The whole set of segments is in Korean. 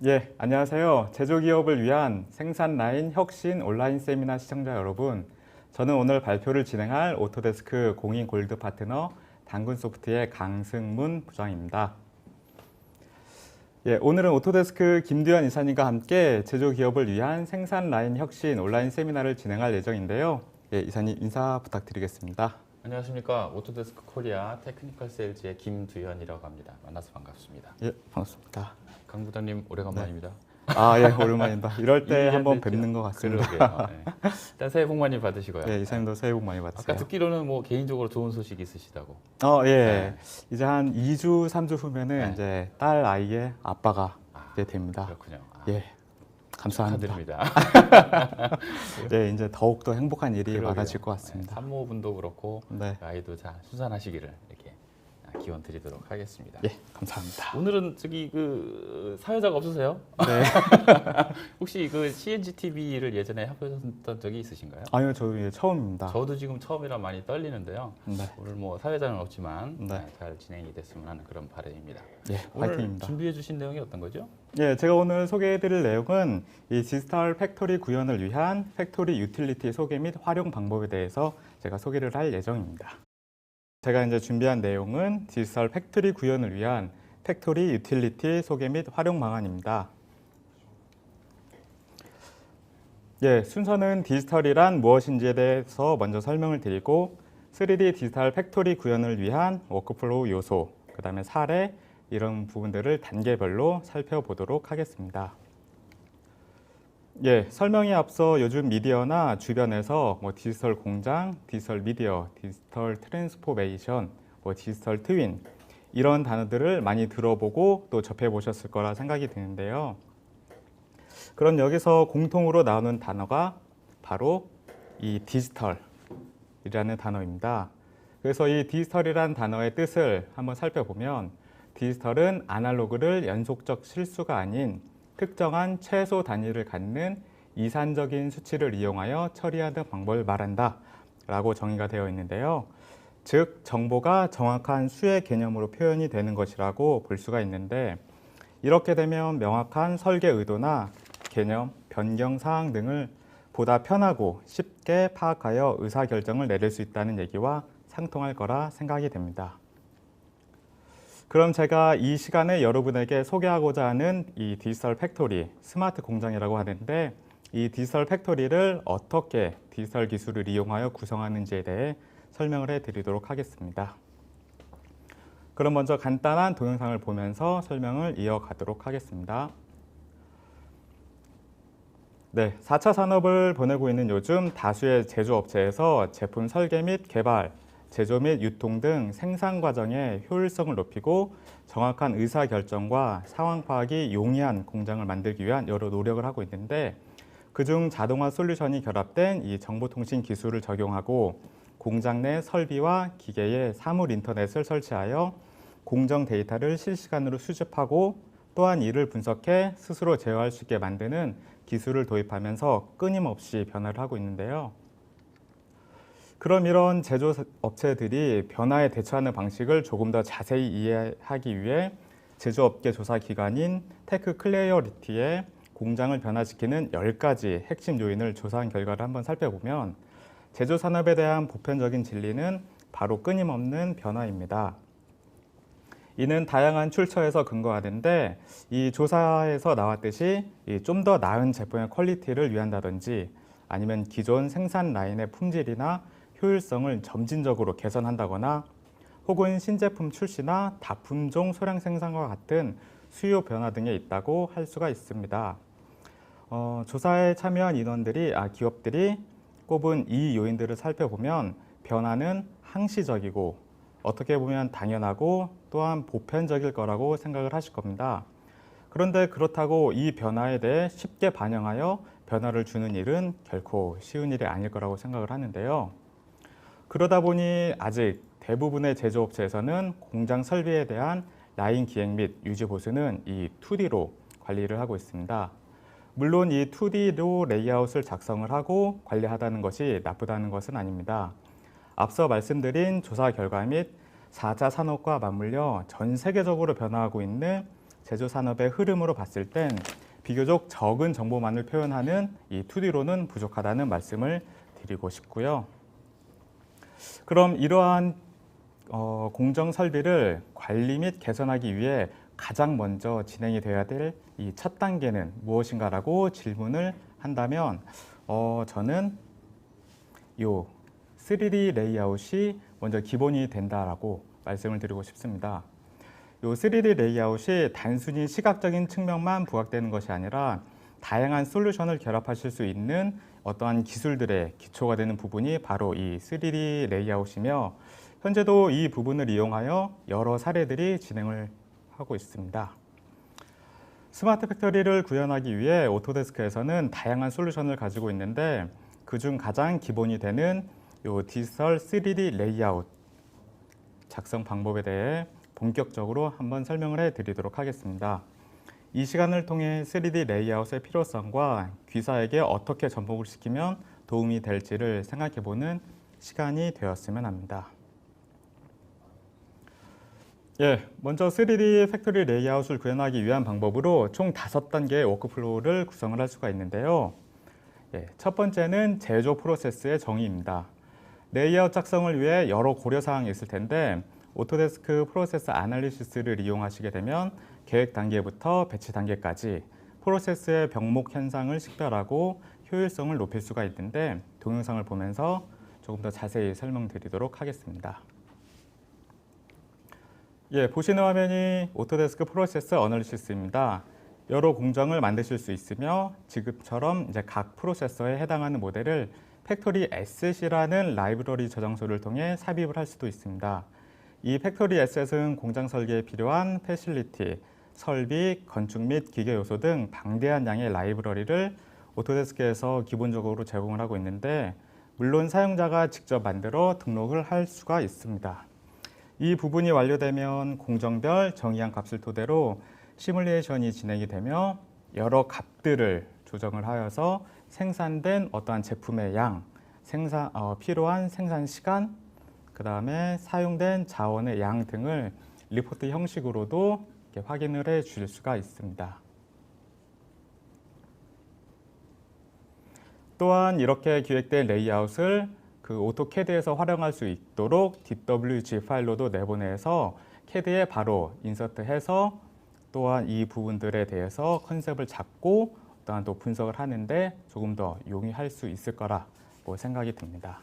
예, 안녕하세요. 제조기업을 위한 생산 라인 혁신 온라인 세미나 시청자 여러분. 저는 오늘 발표를 진행할 오토데스크 공인 골드 파트너 당근소프트의 강승문 부장입니다. 예, 오늘은 오토데스크 김두현 이사님과 함께 제조기업을 위한 생산 라인 혁신 온라인 세미나를 진행할 예정인데요. 예, 이사님 인사 부탁드리겠습니다. 안녕하십니까. 오토데스크 코리아 테크니컬 세일즈의 김두현이라고 합니다. 만나서 반갑습니다. 예, 반갑습니다. 강 부장님 오래간만입니다. 아, 예, 오랜만입니다. 이럴 때 2년 한번 됐죠? 뵙는 것 같습니다. 그러게요. 네. 일단 새해 복 많이 받으시고요. 예, 이사님도 새해 복 많이 받으세요. 아까 듣기로는 뭐 개인적으로 좋은 소식 있으시다고. 예. 네. 이제 한 2주, 3주 후면은 네. 이제 딸 아이의 아빠가 이제 됩니다. 그렇군요. 예. 감사합니다. 축하드립니다. 예, 이제 더욱더 행복한 일이 그러게요. 많아질 것 네, 같습니다. 산모분도 그렇고 네. 아이도 잘 순산하시기를 이렇게 기원 드리도록 하겠습니다. 예, 감사합니다. 오늘은 저기 그 사회자가 없으세요? 네. 혹시 그 CNG TV를 예전에 해보셨던 적이 있으신가요? 아니요, 저 이게 처음입니다. 저도 지금 처음이라 많이 떨리는데요. 네. 오늘 뭐 사회자는 없지만 네. 잘 진행이 됐으면 하는 그런 바람입니다. 예, 오늘 파이팅입니다. 준비해 주신 내용이 어떤 거죠? 예, 제가 오늘 소개해드릴 내용은 이 디지털 팩토리 구현을 위한 팩토리 유틸리티 소개 및 활용 방법에 대해서 제가 소개를 할 예정입니다. 제가 이제 준비한 내용은 디지털 팩토리 구현을 위한 팩토리 유틸리티 소개 및 활용 방안입니다. 예, 순서는 디지털이란 무엇인지에 대해서 먼저 설명을 드리고 3D 디지털 팩토리 구현을 위한 워크플로우 요소, 그 다음에 사례, 이런 부분들을 단계별로 살펴보도록 하겠습니다. 예, 설명에 앞서 요즘 미디어나 주변에서 뭐 디지털 공장, 디지털 미디어, 디지털 트랜스포메이션, 뭐 디지털 트윈 이런 단어들을 많이 들어보고 또 접해보셨을 거라 생각이 드는데요. 그럼 여기서 공통으로 나오는 단어가 바로 이 디지털이라는 단어입니다. 그래서 이 디지털이라는 단어의 뜻을 한번 살펴보면 디지털은 아날로그를 연속적 실수가 아닌 특정한 최소 단위를 갖는 이산적인 수치를 이용하여 처리하는 방법을 말한다 라고 정의가 되어 있는데요. 즉 정보가 정확한 수의 개념으로 표현이 되는 것이라고 볼 수가 있는데 이렇게 되면 명확한 설계 의도나 개념, 변경 사항 등을 보다 편하고 쉽게 파악하여 의사결정을 내릴 수 있다는 얘기와 상통할 거라 생각이 됩니다. 그럼 제가 이 시간에 여러분에게 소개하고자 하는 이 디지털 팩토리, 스마트 공장이라고 하는데 이 디지털 팩토리를 어떻게 디지털 기술을 이용하여 구성하는지에 대해 설명을 해드리도록 하겠습니다. 그럼 먼저 간단한 동영상을 보면서 설명을 이어가도록 하겠습니다. 네, 4차 산업을 보내고 있는 요즘 다수의 제조업체에서 제품 설계 및 개발, 제조 및 유통 등 생산 과정의 효율성을 높이고 정확한 의사결정과 상황 파악이 용이한 공장을 만들기 위한 여러 노력을 하고 있는데 그중 자동화 솔루션이 결합된 이 정보통신 기술을 적용하고 공장 내 설비와 기계에 사물 인터넷을 설치하여 공정 데이터를 실시간으로 수집하고 또한 이를 분석해 스스로 제어할 수 있게 만드는 기술을 도입하면서 끊임없이 변화를 하고 있는데요. 그럼 이런 제조업체들이 변화에 대처하는 방식을 조금 더 자세히 이해하기 위해 제조업계 조사 기관인 테크클레어리티의 공장을 변화시키는 10가지 핵심 요인을 조사한 결과를 한번 살펴보면 제조산업에 대한 보편적인 진리는 바로 끊임없는 변화입니다. 이는 다양한 출처에서 근거하는데 이 조사에서 나왔듯이 좀 더 나은 제품의 퀄리티를 위한다든지 아니면 기존 생산 라인의 품질이나 효율성을 점진적으로 개선한다거나 혹은 신제품 출시나 다품종 소량 생산과 같은 수요 변화 등에 있다고 할 수가 있습니다. 조사에 참여한 기업들이 꼽은 이 요인들을 살펴보면 변화는 항시적이고 어떻게 보면 당연하고 또한 보편적일 거라고 생각을 하실 겁니다. 그런데 그렇다고 이 변화에 대해 쉽게 반영하여 변화를 주는 일은 결코 쉬운 일이 아닐 거라고 생각을 하는데요. 그러다 보니 아직 대부분의 제조업체에서는 공장 설비에 대한 라인 기획 및 유지 보수는 이 2D로 관리를 하고 있습니다. 물론 이 2D로 레이아웃을 작성을 하고 관리하다는 것이 나쁘다는 것은 아닙니다. 앞서 말씀드린 조사 결과 및 4차 산업과 맞물려 전 세계적으로 변화하고 있는 제조 산업의 흐름으로 봤을 땐 비교적 적은 정보만을 표현하는 이 2D로는 부족하다는 말씀을 드리고 싶고요. 그럼 이러한 공정 설비를 관리 및 개선하기 위해 가장 먼저 진행이 되어야 될 이 첫 단계는 무엇인가라고 질문을 한다면 저는 요 3D 레이아웃이 먼저 기본이 된다라고 말씀을 드리고 싶습니다. 요 3D 레이아웃이 단순히 시각적인 측면만 부각되는 것이 아니라 다양한 솔루션을 결합하실 수 있는 어떠한 기술들의 기초가 되는 부분이 바로 이 3D 레이아웃이며 현재도 이 부분을 이용하여 여러 사례들이 진행을 하고 있습니다. 스마트 팩토리를 구현하기 위해 오토데스크에서는 다양한 솔루션을 가지고 있는데 그중 가장 기본이 되는 요 디지털 3D 레이아웃 작성 방법에 대해 본격적으로 한번 설명을 해드리도록 하겠습니다. 이 시간을 통해 3D 레이아웃의 필요성과 귀사에게 어떻게 접목을 시키면 도움이 될지를 생각해보는 시간이 되었으면 합니다. 먼저 3D 팩토리 레이아웃을 구현하기 위한 방법으로 총 5단계의 워크플로우를 구성을 할 수가 있는데요. 첫 번째는 제조 프로세스의 정의입니다. 레이아웃 작성을 위해 여러 고려사항이 있을 텐데 오토데스크 프로세스 아날리시스를 이용하시게 되면 계획 단계부터 배치 단계까지 프로세스의 병목 현상을 식별하고 효율성을 높일 수가 있는데 동영상을 보면서 조금 더 자세히 설명드리도록 하겠습니다. 보시는 화면이 오토데스크 프로세스 어널리시스입니다. 여러 공정을 만드실 수 있으며 지금처럼 이제 각 프로세서에 해당하는 모델을 팩토리 에셋이라는 라이브러리 저장소를 통해 삽입을 할 수도 있습니다. 이 팩토리 에셋은 공장 설계에 필요한 패실리티, 설비, 건축 및 기계 요소 등 방대한 양의 라이브러리를 오토데스크에서 기본적으로 제공을 하고 있는데 물론 사용자가 직접 만들어 등록을 할 수가 있습니다. 이 부분이 완료되면 공정별 정의한 값을 토대로 시뮬레이션이 진행이 되며 여러 값들을 조정을 하여서 생산된 어떠한 제품의 양, 필요한 생산 시간, 그 다음에 사용된 자원의 양 등을 리포트 형식으로도 이렇게 확인을 해 주실 수가 있습니다. 또한 이렇게 기획된 레이아웃을 그 오토캐드에서 활용할 수 있도록 DWG 파일로도 내보내서 캐드에 바로 인서트해서 또한 이 부분들에 대해서 컨셉을 잡고 또한 또 분석을 하는데 조금 더 용이할 수 있을 거라고 생각이 듭니다.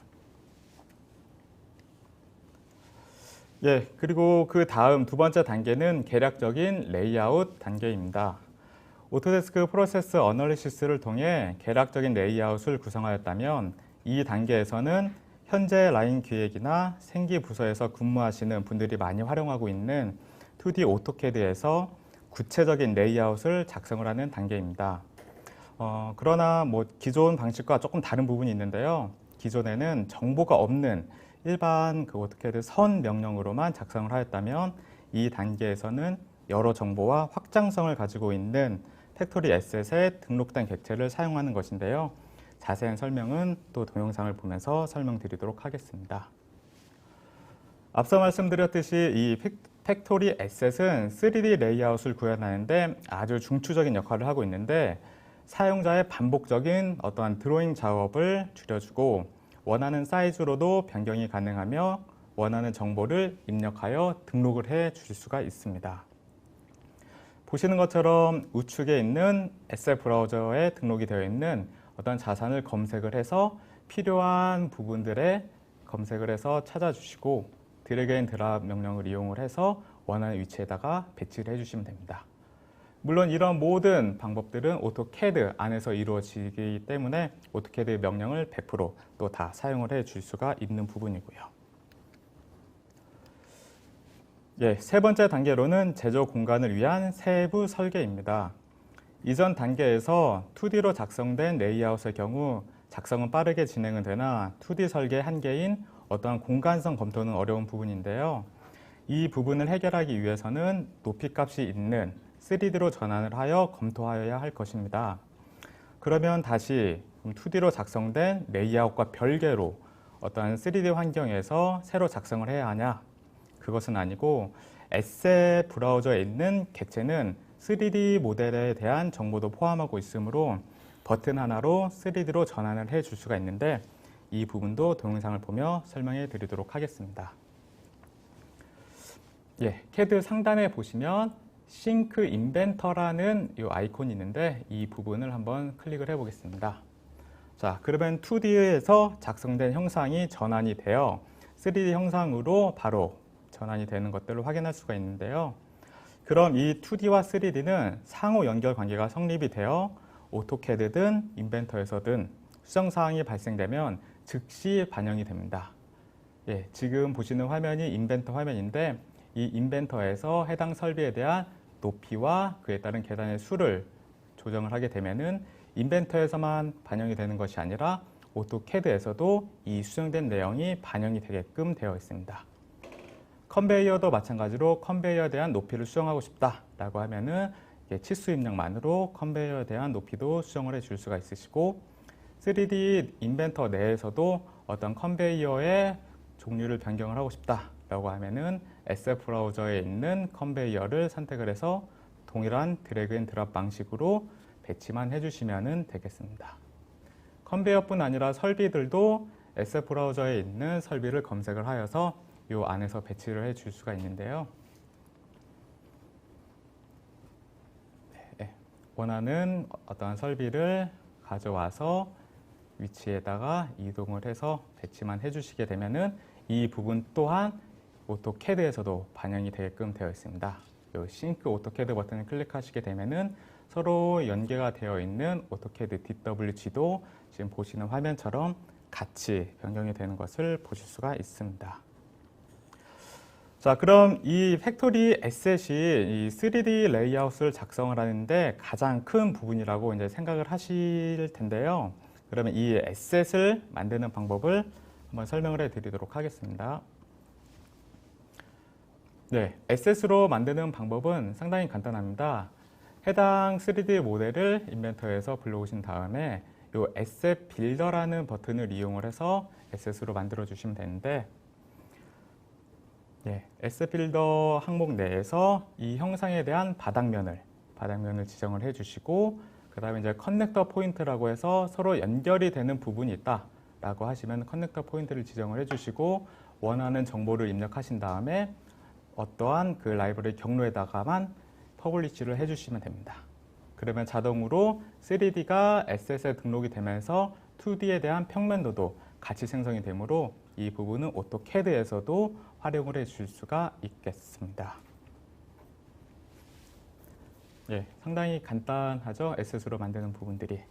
그리고 그 다음 두 번째 단계는 계략적인 레이아웃 단계입니다. 오토데스크 프로세스 어널리시스를 통해 계략적인 레이아웃을 구성하였다면 이 단계에서는 현재 라인 기획이나 생기 부서에서 근무하시는 분들이 많이 활용하고 있는 2D 오토캐드에서 구체적인 레이아웃을 작성을 하는 단계입니다. 그러나 기존 방식과 조금 다른 부분이 있는데요. 기존에는 정보가 없는 일반 그 오토캐드 선 명령으로만 작성을 하였다면 이 단계에서는 여러 정보와 확장성을 가지고 있는 팩토리 에셋에 등록된 객체를 사용하는 것인데요. 자세한 설명은 또 동영상을 보면서 설명드리도록 하겠습니다. 앞서 말씀드렸듯이 이 팩토리 에셋은 3D 레이아웃을 구현하는데 아주 중추적인 역할을 하고 있는데 사용자의 반복적인 어떠한 드로잉 작업을 줄여주고 원하는 사이즈로도 변경이 가능하며 원하는 정보를 입력하여 등록을 해 주실 수가 있습니다. 보시는 것처럼 우측에 있는 에셋 브라우저에 등록이 되어 있는 어떤 자산을 검색을 해서 필요한 부분들에 검색을 해서 찾아주시고 드래그 앤 드랍 명령을 이용을 해서 원하는 위치에다가 배치를 해주시면 됩니다. 물론 이런 모든 방법들은 오토캐드 안에서 이루어지기 때문에 오토캐드 명령을 100% 또 다 사용을 해 줄 수가 있는 부분이고요. 세 번째 단계로는 제조 공간을 위한 세부 설계입니다. 이전 단계에서 2D로 작성된 레이아웃의 경우 작성은 빠르게 진행은 되나 2D 설계의 한계인 어떠한 공간성 검토는 어려운 부분인데요. 이 부분을 해결하기 위해서는 높이값이 있는 3D로 전환을 하여 검토하여야 할 것입니다. 그러면 다시 2D로 작성된 레이아웃과 별개로 어떠한 3D 환경에서 새로 작성을 해야 하냐? 그것은 아니고 에셋 브라우저에 있는 객체는 3D 모델에 대한 정보도 포함하고 있으므로 버튼 하나로 3D로 전환을 해줄 수가 있는데 이 부분도 동영상을 보며 설명해 드리도록 하겠습니다. CAD 상단에 보시면 싱크 인벤터라는 이 아이콘이 있는데 이 부분을 한번 클릭을 해 보겠습니다. 자, 그러면 2D에서 작성된 형상이 전환이 되어 3D 형상으로 바로 전환이 되는 것들을 확인할 수가 있는데요. 그럼 이 2D와 3D는 상호 연결 관계가 성립이 되어 오토캐드든 인벤터에서든 수정사항이 발생되면 즉시 반영이 됩니다. 지금 보시는 화면이 인벤터 화면인데 이 인벤터에서 해당 설비에 대한 높이와 그에 따른 계단의 수를 조정을 하게 되면은 인벤터에서만 반영이 되는 것이 아니라 오토캐드에서도 이 수정된 내용이 반영이 되게끔 되어 있습니다. 컨베이어도 마찬가지로 컨베이어에 대한 높이를 수정하고 싶다라고 하면은 치수 입력만으로 컨베이어에 대한 높이도 수정을 해줄 수가 있으시고 3D 인벤터 내에서도 어떤 컨베이어의 종류를 변경을 하고 싶다라고 하면은 SF 브라우저에 있는 컨베이어를 선택을 해서 동일한 드래그 앤 드랍 방식으로 배치만 해주시면 되겠습니다. 컨베이어뿐 아니라 설비들도 SF 브라우저에 있는 설비를 검색을 하여서 이 안에서 배치를 해줄 수가 있는데요. 원하는 어떠한 설비를 가져와서 위치에다가 이동을 해서 배치만 해주시게 되면은 이 부분 또한 오토캐드에서도 반영이 되게끔 되어 있습니다. 이 싱크 오토캐드 버튼을 클릭하시게 되면은 서로 연계가 되어 있는 오토캐드 DWG도 지금 보시는 화면처럼 같이 변경이 되는 것을 보실 수가 있습니다. 자, 그럼 이 팩토리 에셋이 이 3D 레이아웃을 작성을 하는데 가장 큰 부분이라고 이제 생각을 하실 텐데요. 그러면 이 에셋을 만드는 방법을 한번 설명을 해 드리도록 하겠습니다. 에셋으로 만드는 방법은 상당히 간단합니다. 해당 3D 모델을 인벤터에서 불러오신 다음에 이 에셋 빌더라는 버튼을 이용을 해서 에셋으로 만들어 주시면 되는데 에셋 빌더 항목 내에서 이 형상에 대한 바닥면을 지정을 해 주시고 그 다음에 이제 커넥터 포인트라고 해서 서로 연결이 되는 부분이 있다라고 하시면 커넥터 포인트를 지정을 해 주시고 원하는 정보를 입력하신 다음에 어떠한 그 라이브러리 경로에다가만 퍼블리시를 해주시면 됩니다. 그러면 자동으로 3D가 에셋에 등록이 되면서 2D에 대한 평면도도 같이 생성이 되므로 이 부분은 오토캐드에서도 활용을 해줄 수가 있겠습니다. 상당히 간단하죠? 에셋으로 만드는 부분들이.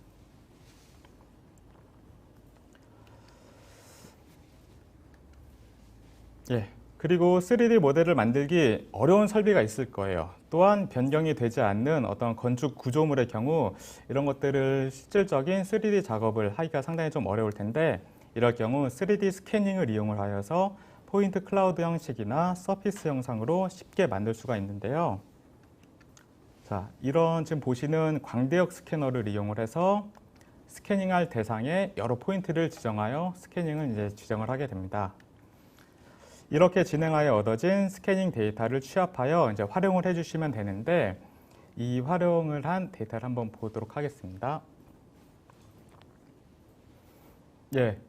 그리고 3D 모델을 만들기 어려운 설비가 있을 거예요. 또한 변경이 되지 않는 어떤 건축 구조물의 경우 이런 것들을 실질적인 3D 작업을 하기가 상당히 좀 어려울 텐데 이럴 경우 3D 스캐닝을 이용을 하여서 포인트 클라우드 형식이나 서피스 형상으로 쉽게 만들 수가 있는데요. 자, 이런 지금 보시는 광대역 스캐너를 이용을 해서 스캐닝할 대상에 여러 포인트를 지정하여 스캐닝을 이제 지정을 하게 됩니다. 이렇게 진행하여 얻어진 스캐닝 데이터를 취합하여 이제 활용을 해주시면 되는데 이 활용을 한 데이터를 한번 보도록 하겠습니다.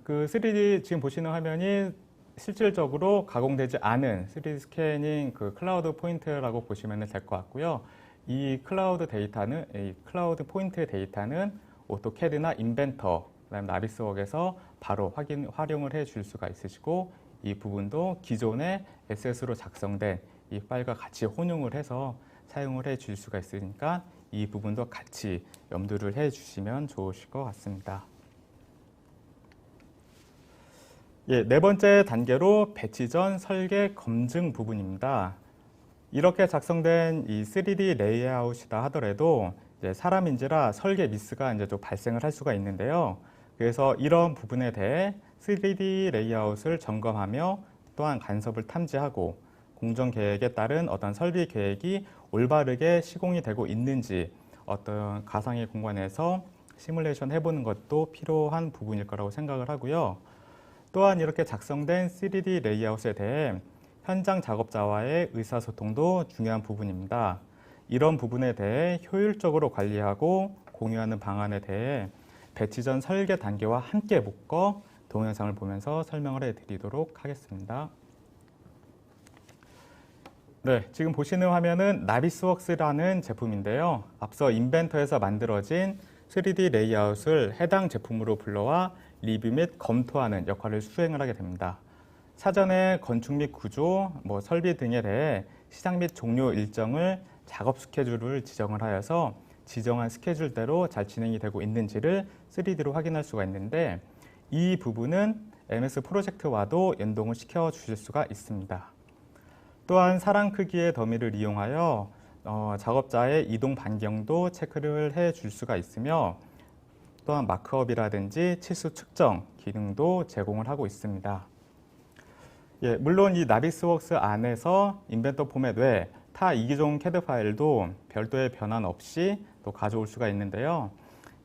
그 3D 지금 보시는 화면이 실질적으로 가공되지 않은 3D 스캐닝 그 클라우드 포인트라고 보시면 될 것 같고요. 이 클라우드 클라우드 포인트 데이터는 오토캐드나 인벤터, 그다음에 나비스웍에서 바로 활용을 해줄 수가 있으시고 이 부분도 기존의 에셋으로 작성된 이 파일과 같이 혼용을 해서 사용을 해 줄 수가 있으니까 이 부분도 같이 염두를 해 주시면 좋으실 것 같습니다. 네 번째 단계로 배치 전 설계 검증 부분입니다. 이렇게 작성된 이 3D 레이아웃이다 하더라도 이제 사람인지라 설계 미스가 이제 좀 발생을 할 수가 있는데요. 그래서 이런 부분에 대해 3D 레이아웃을 점검하며 또한 간섭을 탐지하고 공정 계획에 따른 어떤 설비 계획이 올바르게 시공이 되고 있는지 어떤 가상의 공간에서 시뮬레이션 해보는 것도 필요한 부분일 거라고 생각을 하고요. 또한 이렇게 작성된 3D 레이아웃에 대해 현장 작업자와의 의사소통도 중요한 부분입니다. 이런 부분에 대해 효율적으로 관리하고 공유하는 방안에 대해 배치 전 설계 단계와 함께 묶어 동영상을 보면서 설명을 해드리도록 하겠습니다. 네, 지금 보시는 화면은 나비스웍스라는 제품인데요. 앞서 인벤터에서 만들어진 3D 레이아웃을 해당 제품으로 불러와 리뷰 및 검토하는 역할을 수행을 하게 됩니다. 사전에 건축 및 구조, 설비 등에 대해 시작 및 종료 일정을 작업 스케줄을 지정을 하여서 지정한 스케줄대로 잘 진행이 되고 있는지를 3D로 확인할 수가 있는데 이 부분은 MS 프로젝트와도 연동을 시켜 주실 수가 있습니다. 또한 사람 크기의 더미를 이용하여 작업자의 이동 반경도 체크를 해 줄 수가 있으며 또한 마크업이라든지 치수 측정 기능도 제공을 하고 있습니다. 예, 물론 이 나비스웍스 안에서 인벤터 포맷 외 타 이기종 CAD 파일도 별도의 변환 없이 또 가져올 수가 있는데요.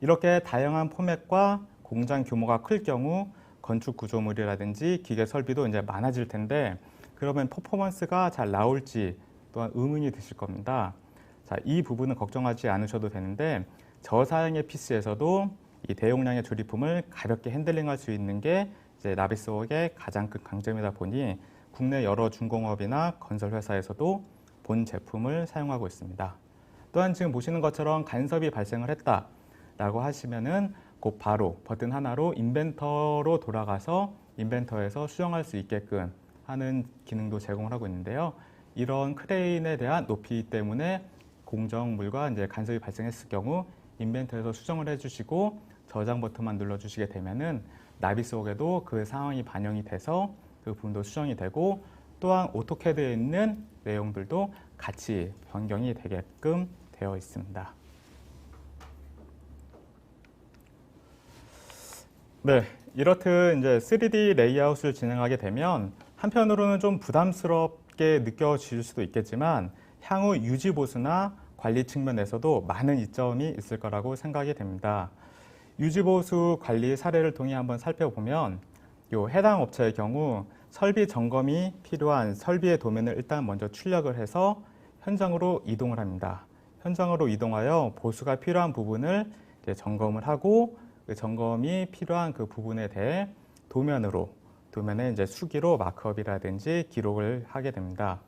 이렇게 다양한 포맷과 공장 규모가 클 경우 건축 구조물이라든지 기계 설비도 이제 많아질 텐데 그러면 퍼포먼스가 잘 나올지 또한 의문이 드실 겁니다. 자, 이 부분은 걱정하지 않으셔도 되는데 저사양의 PC에서도 이 대용량의 조립품을 가볍게 핸들링할 수 있는 게 이제 나비스웍의 가장 큰 강점이다 보니 국내 여러 중공업이나 건설 회사에서도 본 제품을 사용하고 있습니다. 또한 지금 보시는 것처럼 간섭이 발생을 했다라고 하시면은 곧 바로 버튼 하나로 인벤터로 돌아가서 인벤터에서 수정할 수 있게끔 하는 기능도 제공을 하고 있는데요. 이런 크레인에 대한 높이 때문에 공정물과 이제 간섭이 발생했을 경우 인벤터에서 수정을 해주시고 저장 버튼만 눌러주시게 되면은 나비스웍에도 그 상황이 반영이 돼서 그 부분도 수정이 되고 또한 오토캐드에 있는 내용들도 같이 변경이 되게끔 되어 있습니다. 네, 이렇듯 이제 3D 레이아웃을 진행하게 되면 한편으로는 좀 부담스럽게 느껴질 수도 있겠지만 향후 유지 보수나 관리 측면에서도 많은 이점이 있을 거라고 생각이 됩니다. 유지 보수 관리 사례를 통해 한번 살펴보면 요 해당 업체의 경우 설비 점검이 필요한 설비의 도면을 일단 먼저 출력을 해서 현장으로 이동을 합니다. 현장으로 이동하여 보수가 필요한 부분을 이제 점검을 하고 그 점검이 필요한 그 부분에 대해 도면에 이제 수기로 마크업이라든지 기록을 하게 됩니다.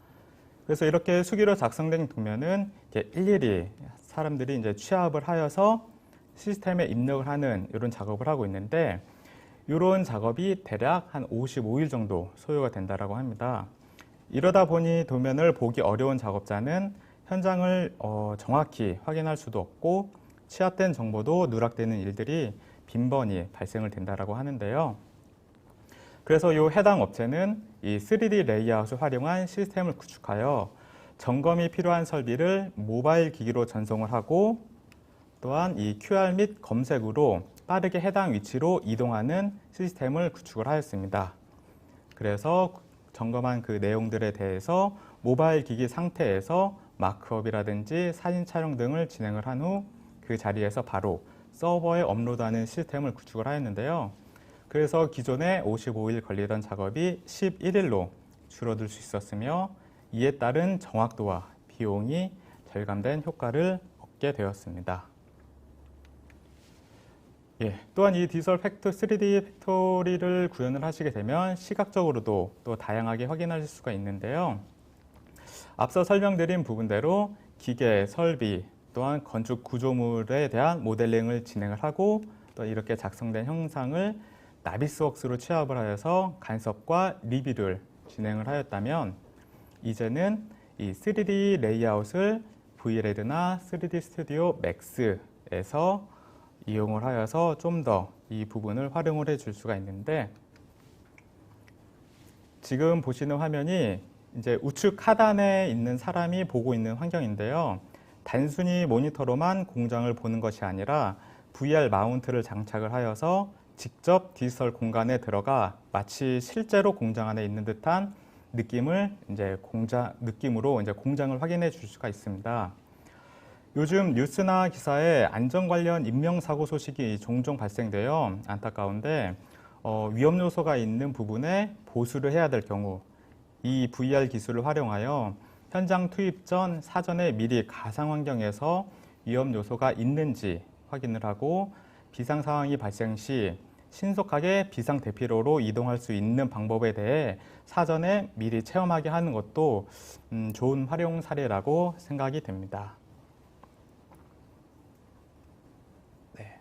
그래서 이렇게 수기로 작성된 도면은 이제 일일이 사람들이 이제 취합을 하여서 시스템에 입력을 하는 이런 작업을 하고 있는데 이런 작업이 대략 한 55일 정도 소요가 된다라고 합니다. 이러다 보니 도면을 보기 어려운 작업자는 현장을 정확히 확인할 수도 없고 취합된 정보도 누락되는 일들이 빈번히 발생을 된다라고 하는데요. 그래서 이 해당 업체는 이 3D 레이아웃을 활용한 시스템을 구축하여 점검이 필요한 설비를 모바일 기기로 전송을 하고 또한 이 QR 및 검색으로 빠르게 해당 위치로 이동하는 시스템을 구축을 하였습니다. 그래서 점검한 그 내용들에 대해서 모바일 기기 상태에서 마크업이라든지 사진 촬영 등을 진행을 한 후 그 자리에서 바로 서버에 업로드하는 시스템을 구축을 하였는데요. 그래서 기존에 55일 걸리던 작업이 11일로 줄어들 수 있었으며 이에 따른 정확도와 비용이 절감된 효과를 얻게 되었습니다. 예, 또한 이 디지털 3D 팩토리를 구현을 하시게 되면 시각적으로도 또 다양하게 확인하실 수가 있는데요. 앞서 설명드린 부분대로 기계, 설비, 또한 건축 구조물에 대한 모델링을 진행을 하고 또 이렇게 작성된 형상을 나비스웍스로 취합을 하여서 간섭과 리뷰를 진행을 하였다면 이제는 이 3D 레이아웃을 VLED나 3D 스튜디오 맥스에서 이용을 하여서 좀 더 이 부분을 활용을 해 줄 수가 있는데 지금 보시는 화면이 이제 우측 하단에 있는 사람이 보고 있는 환경인데요. 단순히 모니터로만 공장을 보는 것이 아니라 VR 마운트를 장착을 하여서 직접 디지털 공간에 들어가 마치 실제로 공장 안에 있는 듯한 느낌으로 이제 공장을 확인해 줄 수가 있습니다. 요즘 뉴스나 기사에 안전 관련 인명사고 소식이 종종 발생돼요. 안타까운데 위험 요소가 있는 부분에 보수를 해야 될 경우 이 VR 기술을 활용하여 현장 투입 전 사전에 미리 가상 환경에서 위험 요소가 있는지 확인을 하고 비상 상황이 발생 시 신속하게 비상 대피로로 이동할 수 있는 방법에 대해 사전에 미리 체험하게 하는 것도 좋은 활용 사례라고 생각이 됩니다. 네.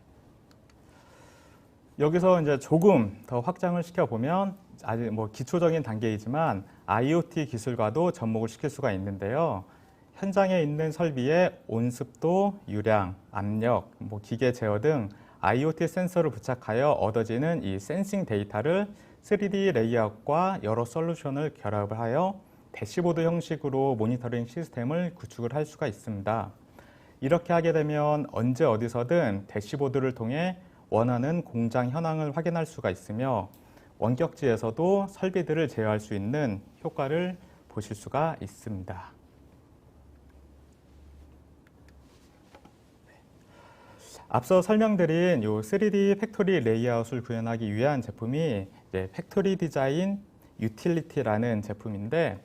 여기서 이제 조금 더 확장을 시켜보면 아직 기초적인 단계이지만 IoT 기술과도 접목을 시킬 수가 있는데요. 현장에 있는 설비의 온습도, 유량, 압력, 기계 제어 등 IoT 센서를 부착하여 얻어지는 이 센싱 데이터를 3D 레이아웃과 여러 솔루션을 결합을 하여 대시보드 형식으로 모니터링 시스템을 구축을 할 수가 있습니다. 이렇게 하게 되면 언제 어디서든 대시보드를 통해 원하는 공장 현황을 확인할 수가 있으며 원격지에서도 설비들을 제어할 수 있는 효과를 보실 수가 있습니다. 앞서 설명드린 이 3D 팩토리 레이아웃을 구현하기 위한 제품이 팩토리 디자인 유틸리티라는 제품인데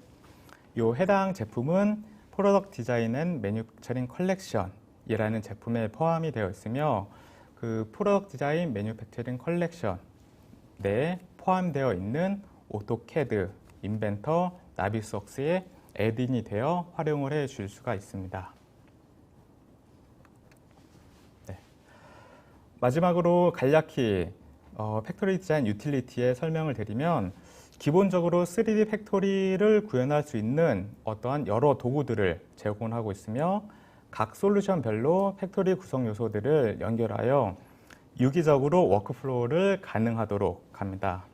이 해당 제품은 프로덕트 디자인 앤 매뉴팩처링 컬렉션이라는 제품에 포함이 되어 있으며 그 프로덕트 디자인 매뉴팩처링 컬렉션 내에 포함되어 있는 오토캐드, 인벤터, 나비스웍스에 애드인이 되어 활용을 해 줄 수가 있습니다. 마지막으로 간략히 팩토리 디자인 유틸리티의 설명을 드리면 기본적으로 3D 팩토리를 구현할 수 있는 어떠한 여러 도구들을 제공하고 있으며 각 솔루션별로 팩토리 구성 요소들을 연결하여 유기적으로 워크플로우를 가능하도록 합니다.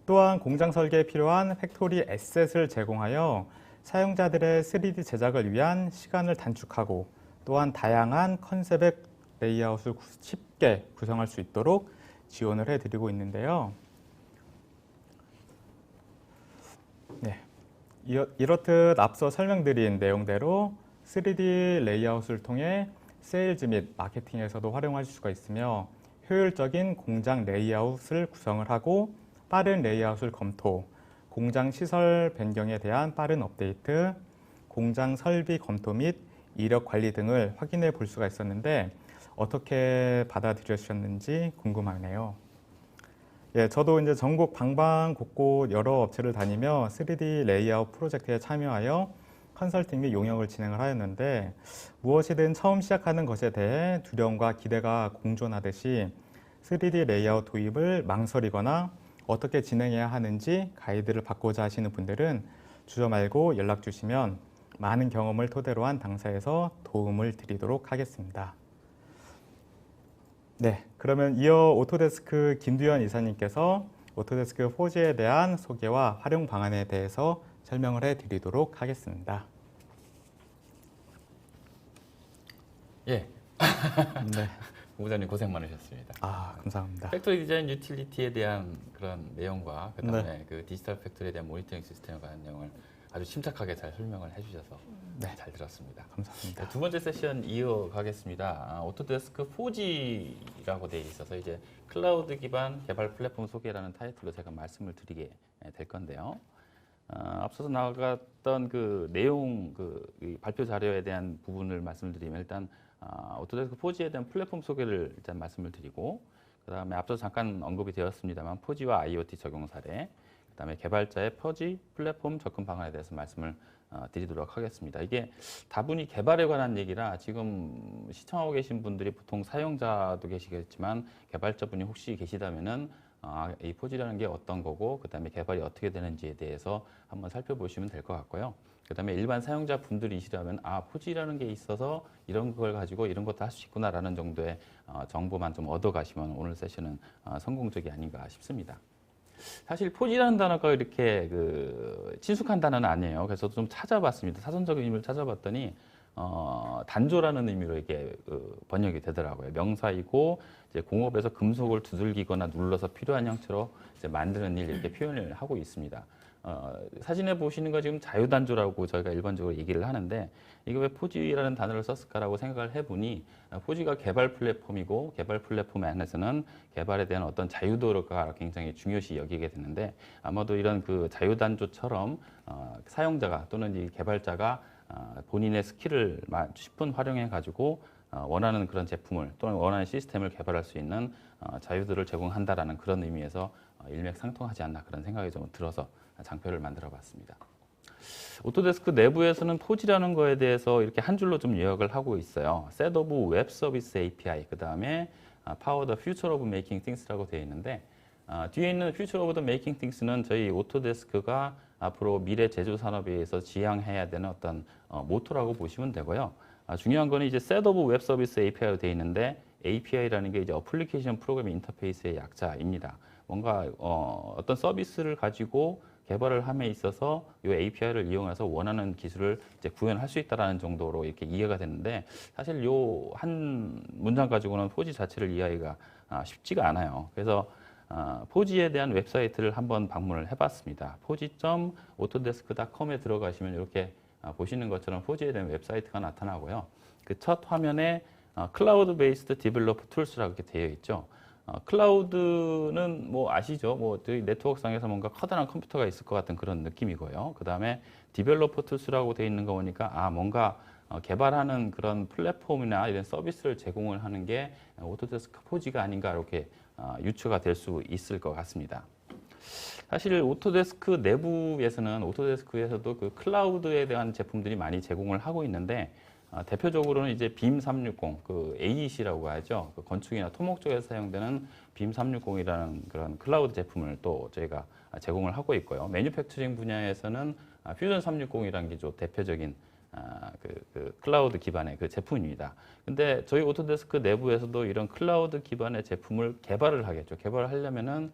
또한 공장 설계에 필요한 팩토리 에셋을 제공하여 사용자들의 3D 제작을 위한 시간을 단축하고 또한 다양한 컨셉의 레이아웃을 쉽게 구성할 수 있도록 지원을 해드리고 있는데요. 네, 이렇듯 앞서 설명드린 내용대로 3D 레이아웃을 통해 세일즈 및 마케팅에서도 활용하실 수가 있으며 효율적인 공장 레이아웃을 구성을 하고 빠른 레이아웃을 검토, 공장 시설 변경에 대한 빠른 업데이트, 공장 설비 검토 및 이력 관리 등을 확인해 볼 수가 있었는데 어떻게 받아들여주셨는지 궁금하네요. 예, 저도 이제 전국 방방곡곡 여러 업체를 다니며 3D 레이아웃 프로젝트에 참여하여 컨설팅 및 용역을 진행을 하였는데 무엇이든 처음 시작하는 것에 대해 두려움과 기대가 공존하듯이 3D 레이아웃 도입을 망설이거나 어떻게 진행해야 하는지 가이드를 받고자 하시는 분들은 주저 말고 연락 주시면 많은 경험을 토대로 한 당사에서 도움을 드리도록 하겠습니다. 네, 그러면 이어 오토데스크 김두현 이사님께서 오토데스크 4G에 대한 소개와 활용 방안에 대해서 설명을 해드리도록 하겠습니다. 예. 네. 부부장님 고생 많으셨습니다. 감사합니다. 팩토리 디자인 유틸리티에 대한 그런 내용과 그다음에 그 디지털 팩토리에 대한 모니터링 시스템에 관한 내용을 아주 침착하게 잘 설명을 해주셔서 잘 들었습니다. 감사합니다. 두 번째 세션 이어가겠습니다. 오토데스크 4G라고 되어 있어서 이제 클라우드 기반 개발 플랫폼 소개라는 타이틀로 제가 말씀을 드리게 될 건데요. 앞서서 나갔던 그 내용, 이 발표 자료에 대한 부분을 말씀드리면 일단 오토데스크 4G에 대한 플랫폼 소개를 일단 말씀을 드리고 그다음에 앞서 잠깐 언급이 되었습니다만 4G와 IoT 적용 사례, 그다음에 개발자의 4G 플랫폼 접근 방안에 대해서 말씀을 드리도록 하겠습니다. 이게 다분히 개발에 관한 얘기라 지금 시청하고 계신 분들이 보통 사용자도 계시겠지만 개발자분이 혹시 계시다면은 이 4G라는 게 어떤 거고 그다음에 개발이 어떻게 되는지에 대해서 한번 살펴보시면 될 것 같고요. 그다음에 일반 사용자 분들이시라면 4G라는 게 있어서 이런 걸 가지고 이런 것도 할 수 있구나라는 정도의 정보만 좀 얻어가시면 오늘 세션은 성공적이 아닌가 싶습니다. 사실 4G라는 단어가 이렇게 친숙한 단어는 아니에요. 그래서 좀 찾아봤습니다. 사전적인 의미를 찾아봤더니 단조라는 의미로 이게 번역이 되더라고요. 명사이고 이제 공업에서 금속을 두들기거나 눌러서 필요한 형태로 이제 만드는 일 이렇게 표현을 하고 있습니다. 사진에 보시는 거 지금 자유단조라고 저희가 일반적으로 얘기를 하는데 이게 왜 포지라는 단어를 썼을까라고 생각을 해보니 포지가 개발 플랫폼이고 개발 플랫폼 안에서는 개발에 대한 어떤 자유도가 굉장히 중요시 여기게 되는데 아마도 이런 그 자유단조처럼 사용자가 또는 이 개발자가 본인의 스킬을 10분 활용해 가지고 원하는 그런 제품을 또는 원하는 시스템을 개발할 수 있는 자유도를 제공한다라는 그런 의미에서 일맥상통하지 않나 그런 생각이 좀 들어서 장표를 만들어 봤습니다. 오토데스크 내부에서는 포지라는 거에 대해서 이렇게 한 줄로 좀 요약을 하고 있어요. Set of Web Service API, 그 다음에 Power the Future of Making Things라고 되어 있는데 뒤에 있는 Future of the Making Things는 저희 오토데스크가 앞으로 미래 제조 산업에 의해서 지향해야 되는 어떤 모토라고 보시면 되고요. 중요한 거는 이제 Set of Web Service API로 되어 있는데 API라는 게 이제 어플리케이션 프로그램 인터페이스의 약자입니다. 뭔가 어떤 서비스를 가지고 개발을 함에 있어서 이 API를 이용해서 원하는 기술을 이제 구현할 수 있다라는 정도로 이렇게 이해가 되는데 사실 요 한 문장 가지고는 포지 자체를 이해하기가 쉽지가 않아요. 그래서 포지에 대한 웹사이트를 한번 방문을 해봤습니다. 포지.autodesk.com에 들어가시면 이렇게 보시는 것처럼 포지에 대한 웹사이트가 나타나고요. 그 첫 화면에 클라우드 베이스드 디벨로퍼 툴스라고 이렇게 되어 있죠. 클라우드는 뭐 아시죠? 뭐 저희 네트워크상에서 뭔가 커다란 컴퓨터가 있을 것 같은 그런 느낌이고요. 그 다음에 디벨로퍼 툴스라고 되어 있는 거 보니까 뭔가 개발하는 그런 플랫폼이나 이런 서비스를 제공을 하는 게 오토데스크 포지가 아닌가 이렇게 유추가 될 수 있을 것 같습니다. 사실 오토데스크 내부에서는 오토데스크에서도 그 클라우드에 대한 제품들이 많이 제공을 하고 있는데 대표적으로는 이제 빔 360, 그 AEC라고 하죠. 그 건축이나 토목 쪽에서 사용되는 빔 360이라는 그런 클라우드 제품을 또 저희가 제공을 하고 있고요. 매뉴팩처링 분야에서는 퓨전 360이라는 게 좀 대표적인 그 클라우드 기반의 그 제품입니다. 근데 저희 오토데스크 내부에서도 이런 클라우드 기반의 제품을 개발을 하겠죠. 개발을 하려면은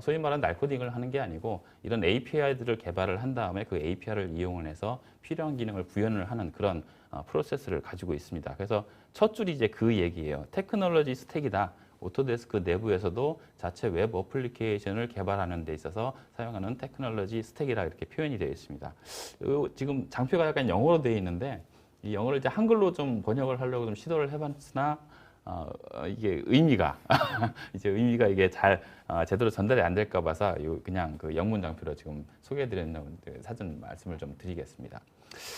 소위 말하는 날코딩을 하는 게 아니고 이런 API들을 개발을 한 다음에 그 API를 이용을 해서 필요한 기능을 구현을 하는 그런 프로세스를 가지고 있습니다. 그래서 첫 줄이 이제 그 얘기예요. 테크놀로지 스택이다. 오토데스크 내부에서도 자체 웹 어플리케이션을 개발하는 데 있어서 사용하는 테크놀로지 스택이라 이렇게 표현이 되어 있습니다. 지금 장표가 약간 영어로 되어 있는데 이 영어를 이제 한글로 좀 번역을 하려고 좀 시도를 해봤으나 이게 의미가 이제 의미가 이게 잘 제대로 전달이 안 될까 봐서 그냥 그 영문 장표로 지금 소개해드리는 사전 말씀을 좀 드리겠습니다.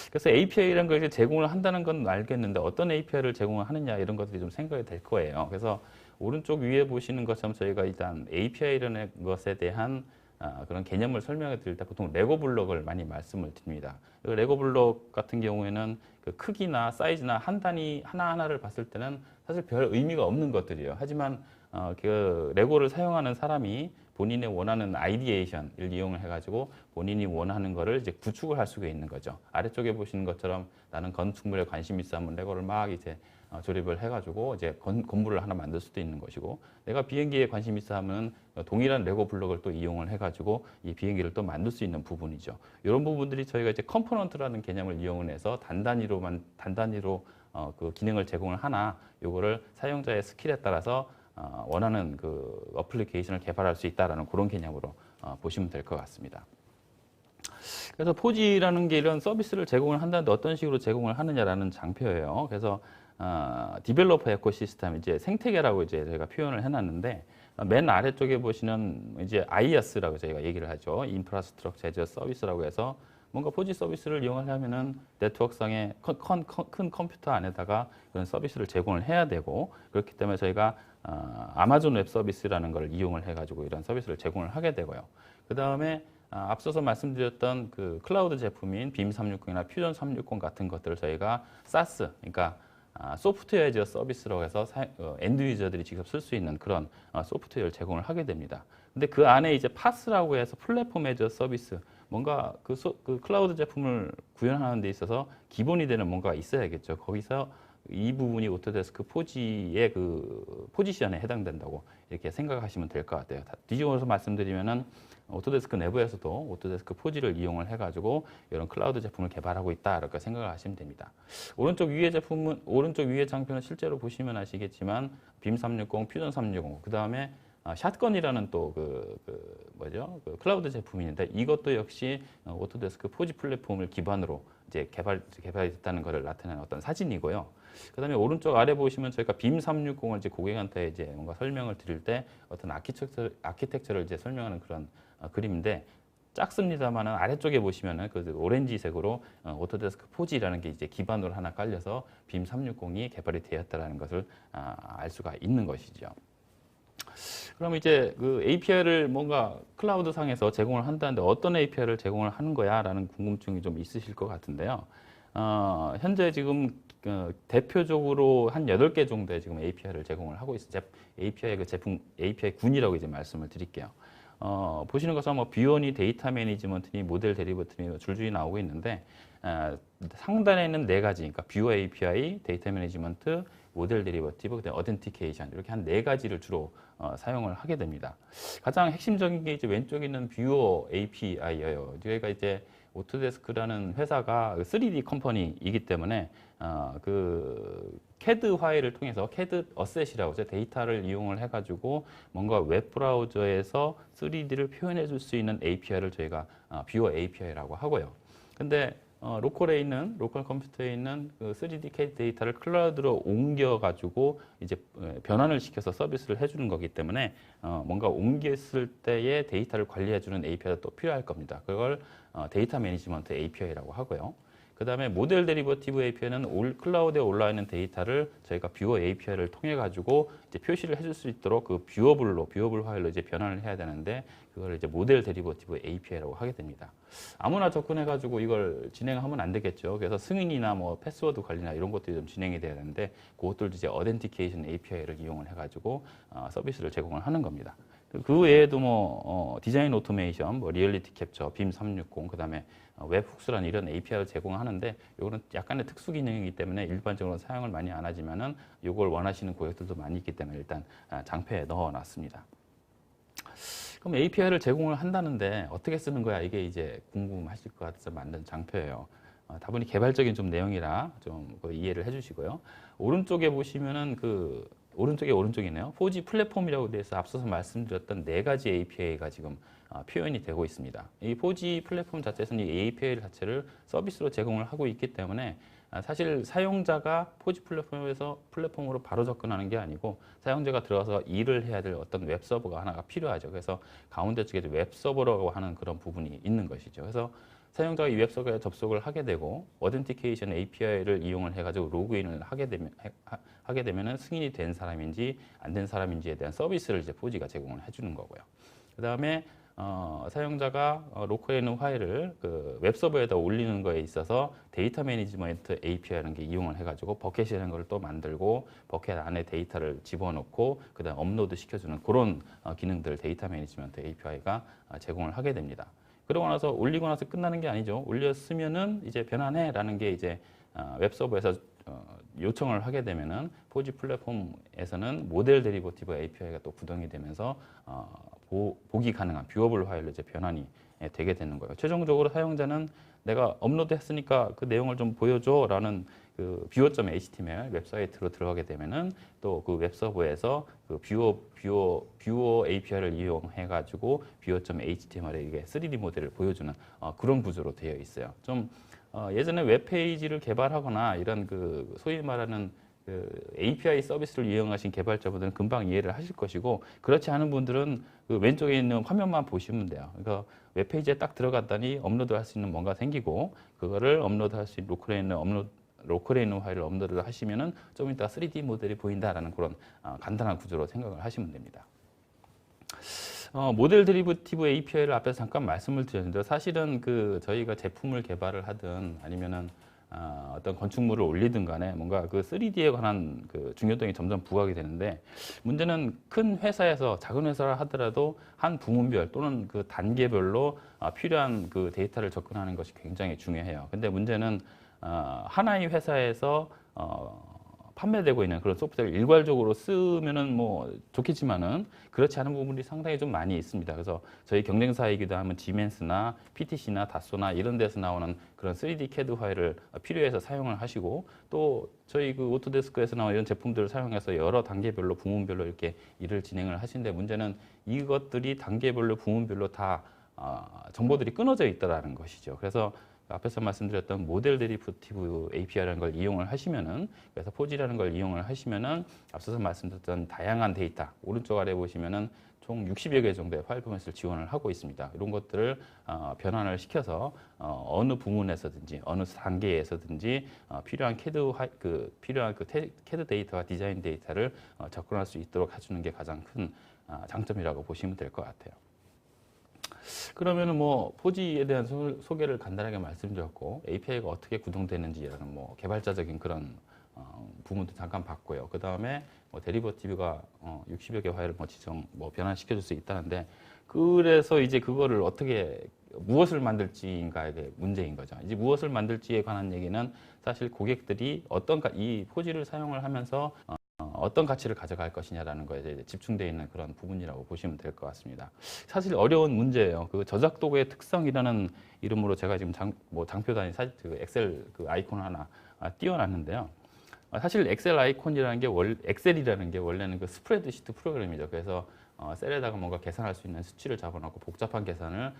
그래서 API라는 걸 이제 제공을 한다는 건 알겠는데 어떤 API를 제공을 하느냐 이런 것들이 좀 생각이 될 거예요. 그래서 오른쪽 위에 보시는 것처럼 저희가 일단 API라는 것에 대한 그런 개념을 설명해 드릴 때 보통 레고 블록을 많이 말씀을 드립니다. 레고 블록 같은 경우에는 그 크기나 사이즈나 한 단위 하나하나를 봤을 때는 사실 별 의미가 없는 것들이에요. 하지만 그 레고를 사용하는 사람이 본인의 원하는 아이디에이션을 이용을 해가지고 본인이 원하는 거를 이제 구축을 할 수가 있는 거죠. 아래쪽에 보시는 것처럼 나는 건축물에 관심이 있어 하면 레고를 막 이제 조립을 해가지고 이제 건물을 하나 만들 수도 있는 것이고 내가 비행기에 관심 있어 하면 동일한 레고 블록을 또 이용을 해가지고 이 비행기를 또 만들 수 있는 부분이죠. 이런 부분들이 저희가 이제 컴포넌트라는 개념을 이용을 해서 단단위로 그 기능을 제공을 하나 요거를 사용자의 스킬에 따라서 원하는 그 어플리케이션을 개발할 수 있다라는 그런 개념으로 보시면 될 것 같습니다. 그래서 포지라는 게 이런 서비스를 제공을 한다는데 어떤 식으로 제공을 하느냐라는 장표예요. 그래서 디벨로퍼 에코시스템 이제 생태계라고 이제 저희가 표현을 해놨는데 맨 아래쪽에 보시는 이제 IaaS라고 저희가 얘기를 하죠. 인프라스트럭처 애저 서비스라고 해서 뭔가 포지 서비스를 이용하려면은 네트워크상의 큰 컴퓨터 안에다가 그런 서비스를 제공을 해야 되고 그렇기 때문에 저희가 아마존 웹 서비스라는 걸 이용을 해가지고 이런 서비스를 제공을 하게 되고요. 그 다음에 앞서서 말씀드렸던 그 클라우드 제품인 빔 360이나 퓨전 360 같은 것들을 저희가 SaaS, 그러니까 소프트웨어 애저 서비스라고 해서 엔드 유저들이 직접 쓸 수 있는 그런 소프트웨어를 제공을 하게 됩니다. 근데 그 안에 이제 파스라고 해서 플랫폼 애저 서비스, 뭔가 그 클라우드 제품을 구현하는 데 있어서 기본이 되는 뭔가가 있어야겠죠. 거기서 이 부분이 오토데스크 포지의 그 포지션에 해당된다고 이렇게 생각하시면 될 것 같아요. 뒤집어서 말씀드리면은 오토데스크 내부에서도 오토데스크 포지를 이용을 해가지고 이런 클라우드 제품을 개발하고 있다 이렇게 생각을 하시면 됩니다. 오른쪽 위에 장표는 실제로 보시면 아시겠지만 빔 360, 퓨전 360, 그 다음에 샷건이라는 또 뭐죠? 그 클라우드 제품인데 이것도 역시 오토데스크 포지 플랫폼을 기반으로 이제 개발이 됐다는 것을 나타내는 어떤 사진이고요. 그다음에 오른쪽 아래 보시면 저희가 빔 360을 이제 고객한테 이제 뭔가 설명을 드릴 때 어떤 아키텍처를 이제 설명하는 그런 그림인데 작습니다만은 아래쪽에 보시면은 그 오렌지색으로 오토데스크 포지라는 게 이제 기반으로 하나 깔려서 빔 360이 개발이 되었다라는 것을 알 수가 있는 것이죠. 그럼 이제 그 API를 뭔가 클라우드 상에서 제공을 한다는데 어떤 API를 제공을 하는 거야라는 궁금증이 좀 있으실 것 같은데요. 현재 지금 대표적으로 한 8개 정도의 지금 API를 제공을 하고 있어요. API 그 제품 API 군이라고 이제 말씀을 드릴게요. 보시는 것처럼 뭐 뷰어니 데이터 매니지먼트니 모델 데리버티브니 줄줄이 나오고 있는데 상단에 있는 4가지, 그러니까 뷰어 API, 데이터 매니지먼트, 모델 데리버티브, 그다음에 어텐티케이션 이렇게 한 4가지를 주로 사용을 하게 됩니다. 가장 핵심적인 게 이제 왼쪽에 있는 뷰어 API예요. 저희가 이제 오토데스크라는 회사가 3D 컴퍼니이기 때문에 그 CAD 파일을 통해서 CAD 어셋이라고 해서 데이터를 이용을 해가지고 뭔가 웹 브라우저에서 3D를 표현해 줄 수 있는 API를 저희가 뷰어 API라고 하고요. 근데 로컬 컴퓨터에 있는 그 3D CAD 데이터를 클라우드로 옮겨가지고 이제 변환을 시켜서 서비스를 해주는 거기 때문에 뭔가 옮겼을 때의 데이터를 관리해주는 API가 또 필요할 겁니다. 그걸 데이터 매니지먼트 API라고 하고요. 그 다음에 모델 데리버티브 API는 클라우드에 올라 있는 데이터를 저희가 뷰어 API를 통해 가지고 이제 표시를 해줄 수 있도록 그 뷰어블 파일로 이제 변환을 해야 되는데 그걸 이제 모델 데리버티브 API라고 하게 됩니다. 아무나 접근해 가지고 이걸 진행하면 안 되겠죠. 그래서 승인이나 뭐 패스워드 관리나 이런 것들이 좀 진행이 돼야 되는데 그것들도 이제 어덴티케이션 API를 이용을 해 가지고 서비스를 제공을 하는 겁니다. 그 외에도 뭐 디자인 오토메이션, 뭐 리얼리티 캡처, 빔 360, 그다음에 웹 훅스라는 이런 API를 제공하는데 이거는 약간의 특수 기능이기 때문에 일반적으로 사용을 많이 안 하지만은 이걸 원하시는 고객들도 많이 있기 때문에 일단 장표에 넣어놨습니다. 그럼 API를 제공을 한다는데 어떻게 쓰는 거야? 이게 이제 궁금하실 것 같아서 만든 장표예요. 다분히 개발적인 좀 내용이라 좀 이해를 해주시고요. 오른쪽에 보시면은 오른쪽이네요. 4G 플랫폼이라고 돼서 앞서서 말씀드렸던 4가지 API가 지금 표현이 되고 있습니다. 이 4G 플랫폼 자체에서는 이 API 자체를 서비스로 제공을 하고 있기 때문에 사실 사용자가 4G 플랫폼으로 바로 접근하는 게 아니고 사용자가 들어가서 일을 해야 될 어떤 웹 서버가 하나가 필요하죠. 그래서 가운데 쪽에 웹 서버라고 하는 그런 부분이 있는 것이죠. 그래서 사용자가 이 웹 서버에 접속을 하게 되고 어덴티케이션 API를 이용을 해가지고 로그인을 하게 되면은 승인이 된 사람인지 안 된 사람인지에 대한 서비스를 이제 4G가 제공을 해주는 거고요. 그 다음에 사용자가 로컬에 있는 파일을 그 웹서버에다 올리는 거에 있어서 데이터 매니지먼트 API라는 게 이용을 해가지고 버켓이라는 걸 또 만들고 버켓 안에 데이터를 집어넣고 그다음 업로드 시켜주는 그런 기능들 데이터 매니지먼트 API가 제공을 하게 됩니다. 그러고 나서 올리고 나서 끝나는 게 아니죠. 올렸으면은 이제 변환해라는 게 이제 웹서버에서 요청을 하게 되면은 4G 플랫폼에서는 모델 데리버티브 API가 또 구동이 되면서 보기 가능한 뷰어블 파일로 이제 변환이 되게 되는 거예요. 최종적으로 사용자는 내가 업로드했으니까 그 내용을 좀 보여줘라는 그 뷰어.html 웹사이트로 들어가게 되면은 또 그 웹서버에서 그 뷰어 API를 이용해 가지고 뷰어.html에 이게 3D 모델을 보여주는 그런 구조로 되어 있어요. 좀 예전에 웹페이지를 개발하거나 이런 그 소위 말하는 그 API 서비스를 이용하신 개발자분들은 금방 이해를 하실 것이고 그렇지 않은 분들은 그 왼쪽에 있는 화면만 보시면 돼요. 그러니까 웹페이지에 딱 들어갔더니 업로드할 수 있는 뭔가 생기고 그거를 업로드할 수 있는 로컬에 있는 파일을 업로드를 하시면은 좀 이따 3D 모델이 보인다라는 그런 간단한 구조로 생각을 하시면 됩니다. 모델 데리버티브 API를 앞에서 잠깐 말씀을 드렸는데 사실은 그 저희가 제품을 개발을 하든 아니면은 어떤 건축물을 올리든 간에 뭔가 그 3D에 관한 그 중요성이 점점 부각이 되는데 문제는 큰 회사에서 작은 회사를 하더라도 한 부문별 또는 그 단계별로 필요한 그 데이터를 접근하는 것이 굉장히 중요해요. 근데 문제는 하나의 회사에서 판매되고 있는 그런 소프트웨어를 일괄적으로 쓰면은 뭐 좋겠지만은 그렇지 않은 부분이 상당히 좀 많이 있습니다. 그래서 저희 경쟁사이기도 하면 지멘스나 PTC나 다소나 이런 데서 나오는 그런 3D CAD 파일을 필요해서 사용을 하시고, 또 저희 그 오토데스크에서 나오는 이런 제품들을 사용해서 여러 단계별로 부문별로 이렇게 일을 진행을 하시는데, 문제는 이것들이 단계별로 부문별로 다 정보들이 끊어져 있다라는 것이죠. 그래서 앞에서 말씀드렸던 모델 데리프티브 API라는 걸 이용을 하시면은, 그래서 포지라는 걸 이용을 하시면은 앞서서 말씀드렸던 다양한 데이터, 오른쪽 아래 보시면은 총 60여 개 정도의 파일 포맷을 지원을 하고 있습니다. 이런 것들을 변환을 시켜서 어느 부문에서든지 어느 단계에서든지 필요한 CAD 데이터와 디자인 데이터를 접근할 수 있도록 해주는 게 가장 큰 장점이라고 보시면 될 것 같아요. 그러면은 뭐 포지에 대한 소개를 간단하게 말씀드렸고, API가 어떻게 구동되는지라는 뭐 개발자적인 그런 부분도 잠깐 봤고요. 그 다음에 뭐 데리버티브가 60여 개 파일을 변환시켜줄 수 있다는데, 그래서 이제 그거를 어떻게 무엇을 만들지인가에 대해 문제인 거죠. 이제 무엇을 만들지에 관한 얘기는 사실 고객들이 이 포지를 사용을 하면서 어떤 가치를 가져갈 것이냐라는 거에 이제 집중되어 있는 그런 부분이라고 보시면 될 것 같습니다. 사실 어려운 문제예요. 그 저작 도구의 특성이라는 이름으로 제가 지금 장표 단위 엑셀 그 아이콘 하나 띄워놨는데요. 사실 엑셀이라는 게 원래는 그 스프레드시트 프로그램이죠. 그래서 셀에다가 뭔가 계산할 수 있는 수치를 잡아놓고 복잡한 계산을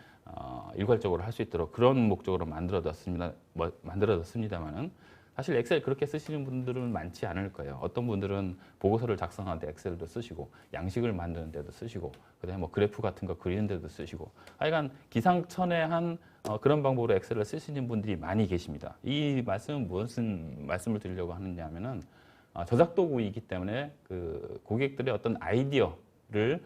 일괄적으로 할 수 있도록 그런 목적으로 만들어졌습니다만은, 사실 엑셀 그렇게 쓰시는 분들은 많지 않을 거예요. 어떤 분들은 보고서를 작성하는데 엑셀도 쓰시고, 양식을 만드는 데도 쓰시고, 그다음에 뭐 그래프 같은 거 그리는 데도 쓰시고, 하여간 기상천외한 그런 방법으로 엑셀을 쓰시는 분들이 많이 계십니다. 이 말씀은 무슨 말씀을 드리려고 하느냐면은, 저작 도구이기 때문에 그 고객들의 어떤 아이디어를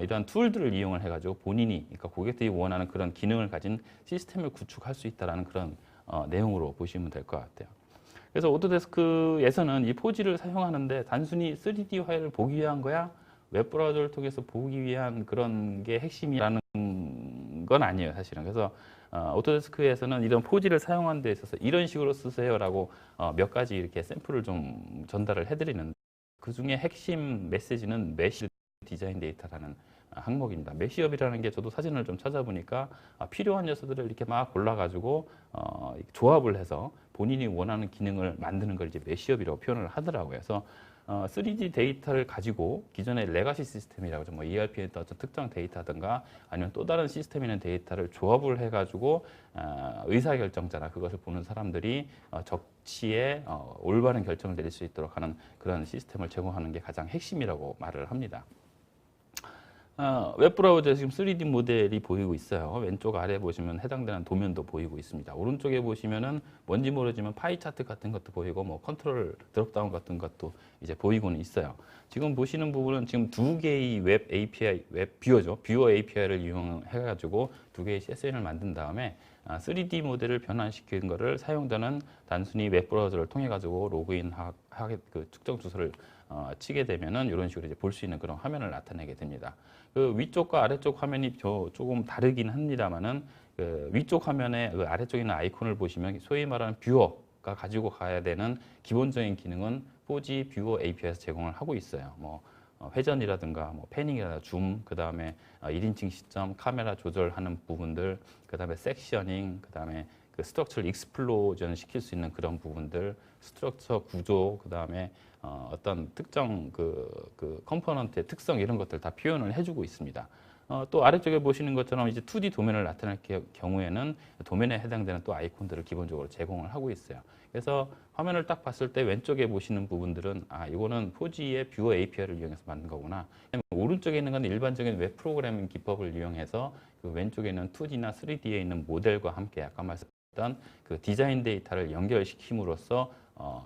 이러한 툴들을 이용을 해가지고 그러니까 고객들이 원하는 그런 기능을 가진 시스템을 구축할 수 있다는 그런 내용으로 보시면 될 것 같아요. 그래서 오토데스크에서는 이 포지를 사용하는데 단순히 3D 파일을 보기 위한 거야, 웹브라우저를 통해서 보기 위한 그런 게 핵심이라는 건 아니에요, 사실은. 그래서 오토데스크에서는 이런 포지를 사용하는 데 있어서 이런 식으로 쓰세요라고 몇 가지 이렇게 샘플을 좀 전달을 해드리는데, 그 중에 핵심 메시지는 메쉬 디자인 데이터라는 항목입니다. 메쉬업이라는 게 저도 사진을 좀 찾아보니까 필요한 요소들을 이렇게 막 골라가지고 조합을 해서 본인이 원하는 기능을 만드는 걸 이제 메쉬업이라고 표현을 하더라고요. 그래서 3D 데이터를 가지고 기존의 레가시 시스템이라고 하죠. 뭐 ERP의 어떤 특정 데이터든가 아니면 또 다른 시스템에 있는 데이터를 조합을 해가지고 의사결정자나 그것을 보는 사람들이 적치에 올바른 결정을 내릴 수 있도록 하는 그런 시스템을 제공하는 게 가장 핵심이라고 말을 합니다. 웹브라우저에 지금 3D 모델이 보이고 있어요. 왼쪽 아래 보시면 해당되는 도면도 보이고 있습니다. 오른쪽에 보시면은 뭔지 모르지만 파이 차트 같은 것도 보이고, 뭐 컨트롤 드롭다운 같은 것도 이제 보이고는 있어요. 지금 보시는 부분은 지금 두 개의 웹 API, 웹 뷰어죠. 뷰어 API를 이용해가지고 두 개의 CSN을 만든 다음에 3D 모델을 변환시킨 거를 사용자는 단순히 웹브라우저를 통해 가지고 로그인하게 그 특정 주소를 치게 되면은 이런 식으로 이제 볼 수 있는 그런 화면을 나타내게 됩니다. 그 위쪽과 아래쪽 화면이 조금 다르긴 합니다만은, 그 위쪽 화면에 그 아래쪽에 있는 아이콘을 보시면 소위 말하는 뷰어가 가지고 가야 되는 기본적인 기능은 포지 뷰어 API에서 제공을 하고 있어요. 뭐 회전이라든가 뭐 패닝이라든가 줌, 그 다음에 1인칭 시점, 카메라 조절하는 부분들, 그 다음에 섹셔닝, 그 다음에 그 스트럭처를 익스플로전 시킬 수 있는 그런 부분들, 스트럭처 구조, 그 다음에 어떤 특정 그 컴포넌트의 특성 이런 것들 다 표현을 해주고 있습니다. 또 아래쪽에 보시는 것처럼 이제 2D 도면을 나타낼 경우에는 도면에 해당되는 또 아이콘들을 기본적으로 제공을 하고 있어요. 그래서 화면을 딱 봤을 때 왼쪽에 보시는 부분들은 이거는 포지의 뷰어 API를 이용해서 만든 거구나. 오른쪽에 있는 건 일반적인 웹 프로그래밍 기법을 이용해서 그 왼쪽에 있는 2D나 3D에 있는 모델과 함께 아까 말씀드렸던 그 디자인 데이터를 연결시킴으로써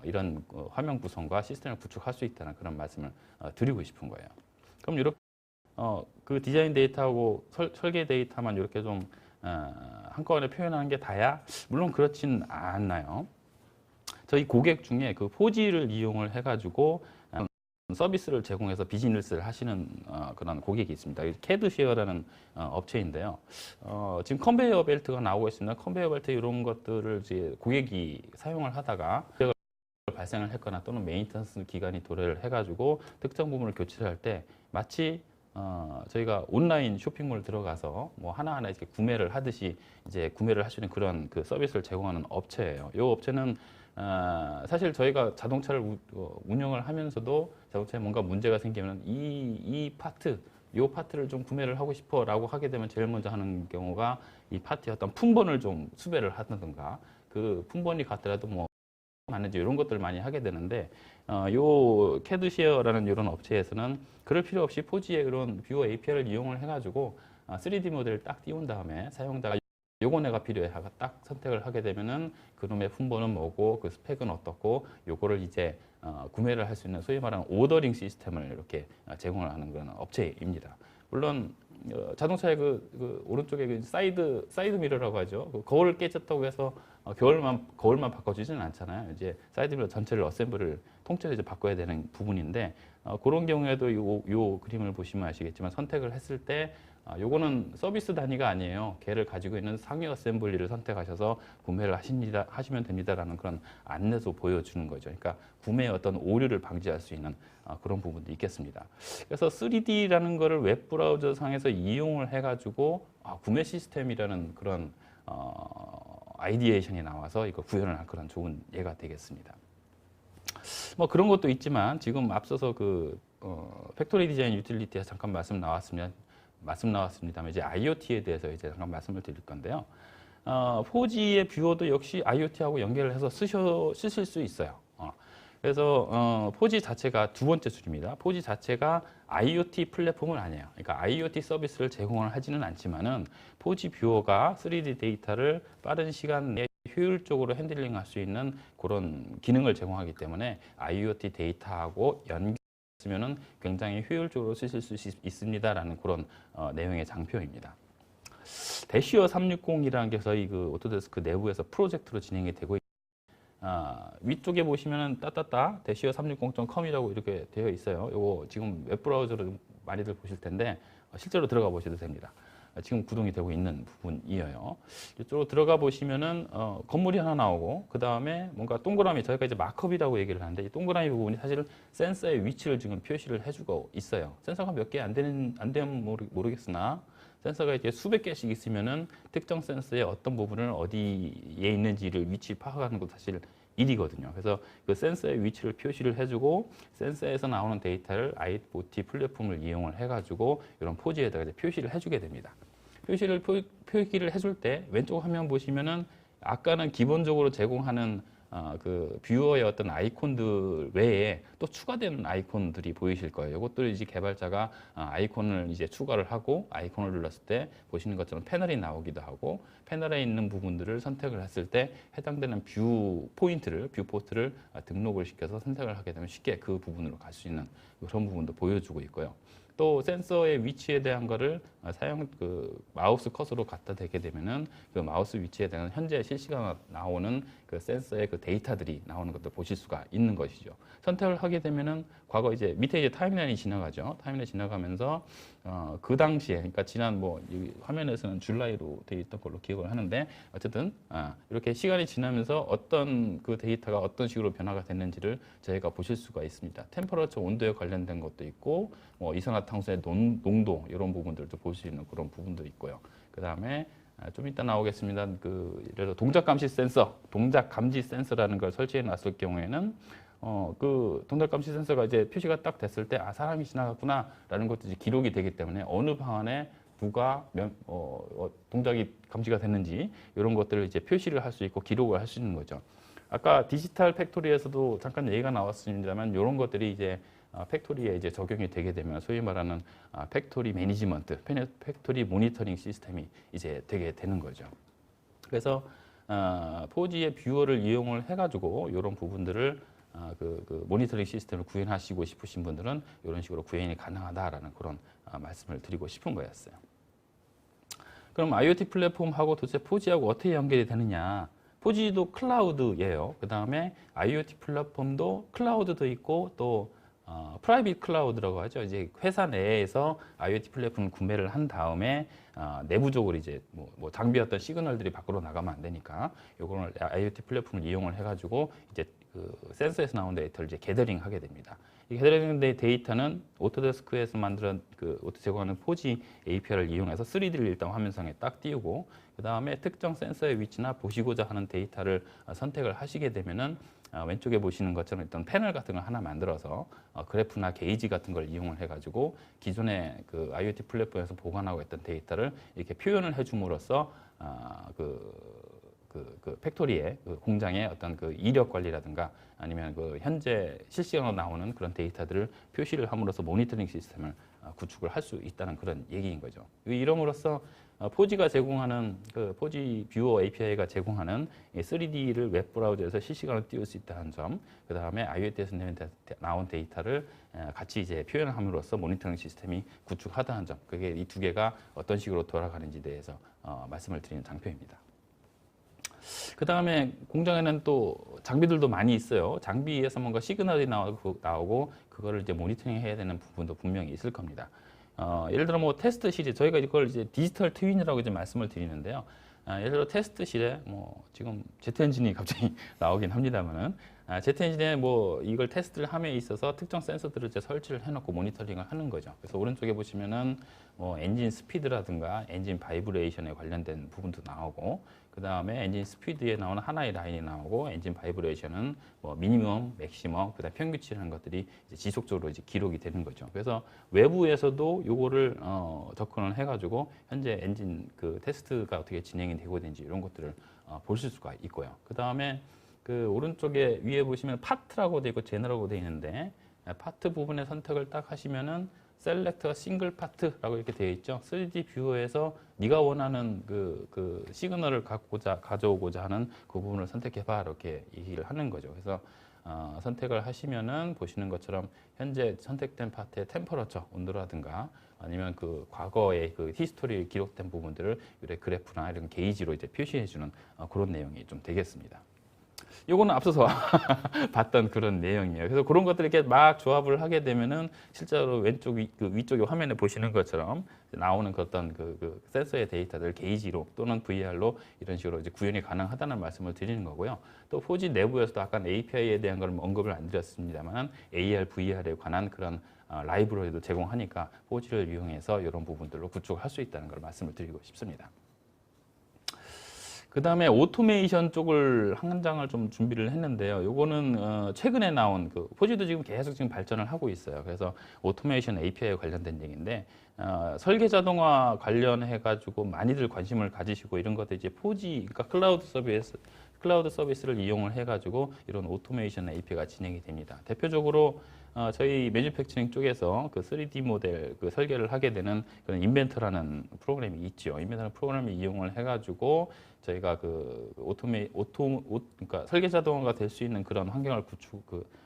이런 화면 구성과 시스템을 구축할 수 있다는 그런 말씀을 드리고 싶은 거예요. 그럼 이렇게 그 디자인 데이터하고 설계 데이터만 이렇게 좀 한꺼번에 표현하는 게 다야? 물론 그렇진 않나요. 저희 고객 중에 그 포지를 이용을 해가지고 서비스를 제공해서 비즈니스를 하시는 그런 고객이 있습니다. 캐드쉐어라는 업체인데요. 지금 컨베이어 벨트가 나오고 있습니다. 컨베이어 벨트 이런 것들을 이제 고객이 사용을 하다가 발생을 했거나 또는 메인터넌스 기간이 도래를 해가지고 특정 부분을 교체를 할 때 마치 저희가 온라인 쇼핑몰 들어가서 뭐 하나하나 이렇게 구매를 하듯이 이제 구매를 할 수 있는 그런 그 서비스를 제공하는 업체예요. 이 업체는 사실 저희가 자동차를 운영을 하면서도 자동차에 뭔가 문제가 생기면 이 파트를 좀 구매를 하고 싶어라고 하게 되면 제일 먼저 하는 경우가 이 파트의 어떤 품번을 좀 수배를 하든가 그 품번이 같더라도 뭐 맞는지 이런 것들을 많이 하게 되는데 요 캐드시어라는 이런 업체에서는 그럴 필요 없이 포지의 그런 뷰어 API를 이용을 해가지고 3D 모델을 딱 띄운 다음에 사용자가 요거 내가 필요해 하고 딱 선택을 하게 되면은 그놈의 품번은 뭐고 그 스펙은 어떻고 요거를 이제 구매를 할 수 있는 소위 말하는 오더링 시스템을 이렇게 제공을 하는 그런 업체입니다. 물론 자동차의 그 오른쪽에 그 사이드 미러라고 하죠. 그 거울을 깨졌다고 해서 거울만 바꿔주지는 않잖아요. 이제 사이드 미러 전체를 어셈블을 통째로 이제 바꿔야 되는 부분인데 그런 경우에도 요 그림을 보시면 아시겠지만 선택을 했을 때 요거는 서비스 단위가 아니에요. 걔를 가지고 있는 상위 어셈블리를 선택하셔서 구매를 하시면 됩니다라는 그런 안내도 보여주는 거죠. 그러니까 구매의 어떤 오류를 방지할 수 있는 그런 부분도 있겠습니다. 그래서 3D라는 거를 웹브라우저 상에서 이용을 해가지고 구매 시스템이라는 그런 아이디에이션이 나와서 이거 구현을 한 그런 좋은 예가 되겠습니다. 뭐 그런 것도 있지만 지금 앞서서 그 팩토리 디자인 유틸리티에서 잠깐 말씀 나왔습니다만 이제 IoT에 대해서 이제 잠깐 말씀을 드릴 건데요. 4G의 뷰어도 역시 IoT하고 연결을 해서 쓰실 수 있어요. 그래서 4G 자체가 두 번째 줄입니다. 4G 자체가 IoT 플랫폼은 아니에요. 그러니까 IoT 서비스를 제공을 하지는 않지만은 4G 뷰어가 3D 데이터를 빠른 시간 내에 효율적으로 핸들링할 수 있는 그런 기능을 제공하기 때문에 IoT 데이터하고 연결했으면은 굉장히 효율적으로 쓰실 수 있습니다라는 그런 내용의 장표입니다. 대시어 360이라는 게 저희 그 오토데스크 내부에서 프로젝트로 진행이 되고 위쪽에 보시면은 대시어 360.com이라고 이렇게 되어 있어요. 요거 지금 웹브라우저로 많이들 보실 텐데 실제로 들어가 보셔도 됩니다. 지금 구동이 되고 있는 부분이에요. 이쪽으로 들어가 보시면은 건물이 하나 나오고 그 다음에 뭔가 동그라미 저희가 이제 마크업이라고 얘기를 하는데 이 동그라미 부분이 사실은 센서의 위치를 지금 표시를 해주고 있어요. 센서가 몇 개 안 되면 모르겠으나 센서가 이제 수백 개씩 있으면은 특정 센서의 어떤 부분을 어디에 있는지를 위치 파악하는 것도 사실 일이거든요. 그래서 그 센서의 위치를 표시를 해주고 센서에서 나오는 데이터를 IoT 플랫폼을 이용을 해가지고 이런 포지에다가 이제 표시를 해주게 됩니다. 표기를 해줄 때 왼쪽 화면 보시면은 아까는 기본적으로 제공하는 그 뷰어의 어떤 아이콘들 외에 또 추가되는 아이콘들이 보이실 거예요. 이것들을 이제 개발자가 아이콘을 이제 추가를 하고 아이콘을 눌렀을 때 보시는 것처럼 패널이 나오기도 하고 패널에 있는 부분들을 선택을 했을 때 해당되는 뷰 포트를 등록을 시켜서 선택을 하게 되면 쉽게 그 부분으로 갈 수 있는 그런 부분도 보여주고 있고요. 또 센서의 위치에 대한 거를 마우스 컷으로 갖다 대게 되면은 그 마우스 위치에 대한 현재 실시간 나오는 그 센서의 그 데이터들이 나오는 것도 보실 수가 있는 것이죠. 선택을 하게 되면은 과거 이제 밑에 이제 타임라인이 지나가죠. 타임라인이 지나가면서 그 당시에 그러니까 지난 이 화면에서는 줄라이로 되어 있던 걸로 기억을 하는데 어쨌든 이렇게 시간이 지나면서 어떤 그 데이터가 어떤 식으로 변화가 됐는지를 저희가 보실 수가 있습니다. 템퍼러처 온도에 관련된 것도 있고 이산화탄소의 농도 이런 부분들도 볼 수 있는 그런 부분도 있고요. 그 다음에 좀 이따 나오겠습니다. 예를 들어 동작 감지 센서라는 걸 설치해 놨을 경우에는 그 동작 감지 센서가 이제 표시가 딱 됐을 때 사람이 지나갔구나라는 것도 이제 기록이 되기 때문에 어느 방안에 누가 동작이 감지가 됐는지 이런 것들을 이제 표시를 할 수 있고 기록을 할 수 있는 거죠. 아까 디지털 팩토리에서도 잠깐 얘기가 나왔습니다만 이런 것들이 이제 팩토리에 이제 적용이 되게 되면 소위 말하는 팩토리 매니지먼트, 팩토리 모니터링 시스템이 이제 되게 되는 거죠. 그래서 4G의 뷰어를 이용을 해가지고 이런 부분들을 그 모니터링 시스템을 구현하시고 싶으신 분들은 이런 식으로 구현이 가능하다라는 그런 말씀을 드리고 싶은 거였어요. 그럼 IoT 플랫폼하고 도대체 4G하고 어떻게 연결이 되느냐? 4G도 클라우드예요. 그 다음에 IoT 플랫폼도 클라우드도 있고 또 프라이빗 클라우드라고 하죠. 이제 회사 내에서 IoT 플랫폼을 구매를 한 다음에 내부적으로 이제 뭐 장비 어떤 시그널들이 밖으로 나가면 안 되니까 요거를 IoT 플랫폼을 이용을 해가지고 이제 그 센서에서 나온 데이터를 이제 게더링하게 됩니다. 이 게더링 데이터는 오토데스크에서 만든 그 제공하는 4G API를 이용해서 3D를 일단 화면상에 딱 띄우고 그 다음에 특정 센서의 위치나 보시고자 하는 데이터를 선택을 하시게 되면은 왼쪽에 보시는 것처럼 일단 패널 같은 걸 하나 만들어서 그래프나 게이지 같은 걸 이용을 해가지고 기존의 그 IoT 플랫폼에서 보관하고 있던 데이터를 이렇게 표현을 해줌으로써 그 팩토리의 그 공장의 어떤 그 이력 관리라든가 아니면 그 현재 실시간으로 나오는 그런 데이터들을 표시를 함으로써 모니터링 시스템을 구축을 할 수 있다는 그런 얘기인 거죠. 이름으로써 4G가 제공하는 그 4G 뷰어 API가 제공하는 3D를 웹 브라우저에서 실시간으로 띄울 수 있다는 점, 그 다음에 IoT에서 나온 데이터를 같이 이제 표현함으로써 모니터링 시스템이 구축하다는 점, 그게 이 두 개가 어떤 식으로 돌아가는지에 대해서 말씀을 드리는 장표입니다. 그 다음에 공장에는 또 장비들도 많이 있어요. 장비에서 뭔가 시그널이 나오고 그거를 이제 모니터링 해야 되는 부분도 분명히 있을 겁니다. 예를 들어 뭐 테스트실이 저희가 이걸 이제 디지털 트윈이라고 이제 말씀을 드리는데요. 예를 들어 테스트실에 뭐 지금 제트 엔진이 갑자기 나오긴 합니다만은 제트 엔진에 뭐 이걸 테스트를 함에 있어서 특정 센서들을 이제 설치를 해놓고 모니터링을 하는 거죠. 그래서 오른쪽에 보시면은 뭐 엔진 스피드라든가 엔진 바이브레이션에 관련된 부분도 나오고 그 다음에 엔진 스피드에 나오는 하나의 라인이 나오고 엔진 바이브레이션은 뭐 미니멈, 맥시멈, 그다음 평균치라는 것들이 이제 지속적으로 이제 기록이 되는 거죠. 그래서 외부에서도 요거를 접근을 해가지고 현재 엔진 그 테스트가 어떻게 진행이 되고 있는지 이런 것들을 보실 수가 있고요. 그 다음에 그 오른쪽에 위에 보시면 파트라고 되어 있고 제너라고 되어 있는데 파트 부분의 선택을 딱 하시면은 셀렉트 싱글 파트라고 이렇게 되어 있죠. 3D 뷰어에서 네가 원하는 그 시그널을 가져오고자 하는 그 부분을 선택해봐 이렇게 얘기를 하는 거죠. 그래서 선택을 하시면은 보시는 것처럼 현재 선택된 파트의 템퍼러처 온도라든가 아니면 그 과거의 그 히스토리 기록된 부분들을 이렇게 그래프나 이런 게이지로 이제 표시해주는 그런 내용이 좀 되겠습니다. 요거는 앞서서 봤던 그런 내용이에요. 그래서 그런 것들을 이렇게 막 조합을 하게 되면은 실제로 왼쪽 그 위쪽에 화면에 보시는 것처럼 나오는 그 어떤 그 센서의 데이터들 게이지로 또는 VR로 이런 식으로 이제 구현이 가능하다는 말씀을 드리는 거고요. 또 4G 내부에서도 아까 API에 대한 걸 언급을 안 드렸습니다만 AR, VR에 관한 그런 라이브러리도 제공하니까 4G를 이용해서 이런 부분들로 구축을 할 수 있다는 걸 말씀을 드리고 싶습니다. 그 다음에 오토메이션 쪽을 한 장을 좀 준비를 했는데요. 요거는 최근에 나온 그 4G도 지금 계속 지금 발전을 하고 있어요. 그래서 오토메이션 API에 관련된 얘기인데 설계 자동화 관련해 가지고 많이들 관심을 가지시고 이런 것들 이제 4G 그러니까 클라우드 서비스를 이용을 해 가지고 이런 오토메이션 API가 진행이 됩니다. 대표적으로 저희 매니팩처링 쪽에서 그 3D 모델 그 설계를 하게 되는 그런 인벤터라는 프로그램이 있죠. 인벤터라는 프로그램을 이용을 해가지고 저희가 그러니까 설계 자동화가 될 수 있는 그런 환경을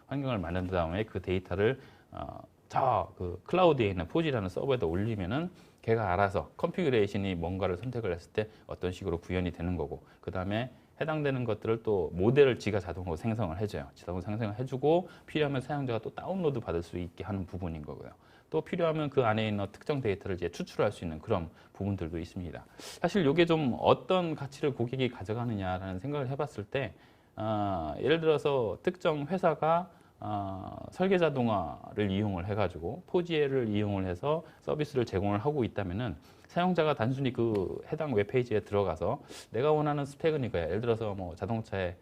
환경을 만든 다음에 그 데이터를 그 클라우드에 있는 4G라는 서버에다 올리면은 걔가 알아서 컨피그레이션이 뭔가를 선택을 했을 때 어떤 식으로 구현이 되는 거고 그 다음에 해당되는 것들을 또 모델을 지가 자동으로 생성을 해줘요. 자동으로 생성을 해주고 필요하면 사용자가 또 다운로드 받을 수 있게 하는 부분인 거고요. 또 필요하면 그 안에 있는 특정 데이터를 이제 추출할 수 있는 그런 부분들도 있습니다. 사실 이게 좀 어떤 가치를 고객이 가져가느냐라는 생각을 해봤을 때 예를 들어서 특정 회사가 설계 자동화를 이용을 해가지고 4G를 이용을 해서 서비스를 제공을 하고 있다면은 사용자가 단순히 그 해당 웹페이지에 들어가서 내가 원하는 스펙은 이거야. 예를 들어서 뭐 자동차에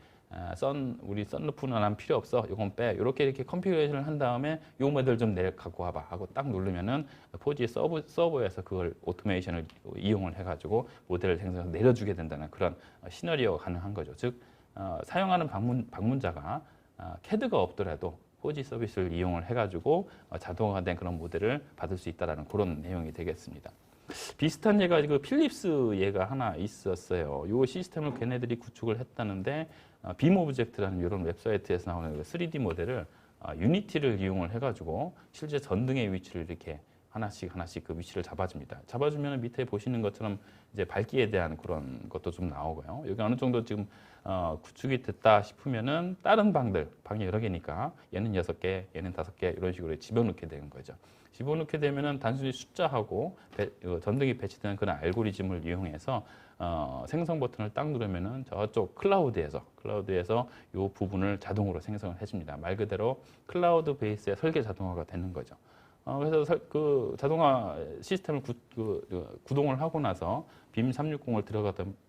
우리 썬루프는 난 필요 없어. 이건 빼. 이렇게 컨피그레이션을 한 다음에 요 모델 좀 갖고 와봐 하고 딱 누르면은 4G 서버에서 그걸 오토메이션을 이용을 해가지고 모델을 생성해서 내려주게 된다는 그런 시나리오가 가능한 거죠. 즉 사용하는 방문자가 CAD가 없더라도 4G 서비스를 이용을 해가지고 자동화된 그런 모델을 받을 수 있다는 그런 내용이 되겠습니다. 비슷한 예가 그 필립스 예가 하나 있었어요. 이 시스템을 걔네들이 구축을 했다는데 빔 오브젝트라는 이런 웹사이트에서 나오는 3D 모델을 유니티를 이용을 해가지고 실제 전등의 위치를 이렇게 하나씩 그 위치를 잡아줍니다. 잡아주면 밑에 보시는 것처럼 이제 밝기에 대한 그런 것도 좀 나오고요. 여기 어느 정도 지금 구축이 됐다 싶으면은 다른 방이 여러 개니까 얘는 6개, 얘는 5개 이런 식으로 집어넣게 되는 거죠. 집어넣게 되면은 단순히 숫자하고 전등이 배치되는 그런 알고리즘을 이용해서 생성 버튼을 딱 누르면은 저쪽 클라우드에서 이 부분을 자동으로 생성을 해줍니다. 말 그대로 클라우드 베이스의 설계 자동화가 되는 거죠. 그래서 그 자동화 시스템을 구동을 하고 나서 빔 360을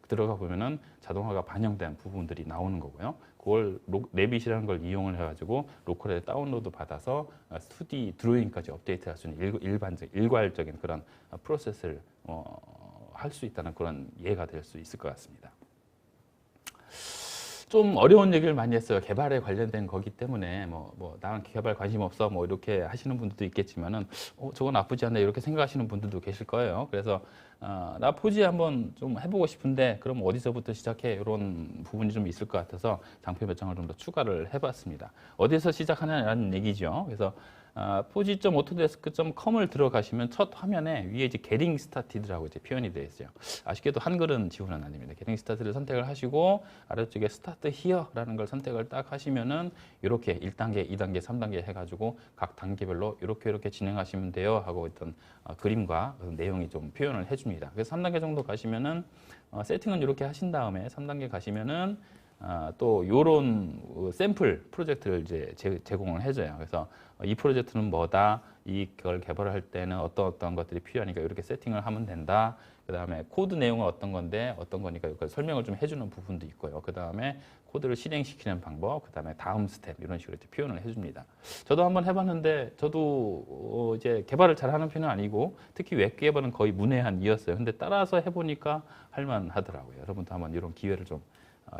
들어가 보면은 자동화가 반영된 부분들이 나오는 거고요. 그걸 랩빗이라는 걸 이용을 해가지고 로컬에 다운로드 받아서 2D 드로잉까지 업데이트할 수 있는 일괄적인 그런 프로세스를 할 수 있다는 그런 예가 될 수 있을 것 같습니다. 좀 어려운 얘기를 많이 했어요. 개발에 관련된 거기 때문에 나는 개발 관심 없어 이렇게 하시는 분들도 있겠지만은 저건 나쁘지 않네 이렇게 생각하시는 분들도 계실 거예요. 그래서 나 포지 한번 좀 해보고 싶은데 그럼 어디서부터 시작해 이런 부분이 좀 있을 것 같아서 장표 몇 장을 좀 더 추가를 해봤습니다. 어디서 시작하냐라는 얘기죠. 그래서 포지.autodesk.com을 들어가시면 첫 화면에 위에 이제 getting started라고 이제 표현이 되어 있어요. 아쉽게도 한글은 지원은 아닙니다. getting started를 선택을 하시고 아래쪽에 start here라는 걸 선택을 딱 하시면은 이렇게 1단계, 2단계, 3단계 해가지고 각 단계별로 이렇게 진행하시면 돼요 하고 있던 그림과 내용이 좀 표현을 해줍니다. 그래서 3단계 정도 가시면은 세팅은 이렇게 하신 다음에 3단계 가시면은 또 요런 샘플 프로젝트를 이제 제공을 해줘요. 그래서 이 프로젝트는 뭐다, 이걸 개발할 때는 어떤 것들이 필요하니까 이렇게 세팅을 하면 된다. 그 다음에 코드 내용은 어떤 건데 어떤 거니까 이걸 설명을 좀 해주는 부분도 있고요. 그 다음에 코드를 실행시키는 방법, 그 다음에 다음 스텝 이런 식으로 이렇게 표현을 해줍니다. 저도 한번 해봤는데 저도 이제 개발을 잘하는 편은 아니고 특히 웹 개발은 거의 문외한이었어요. 근데 따라서 해보니까 할만하더라고요. 여러분도 한번 이런 기회를 좀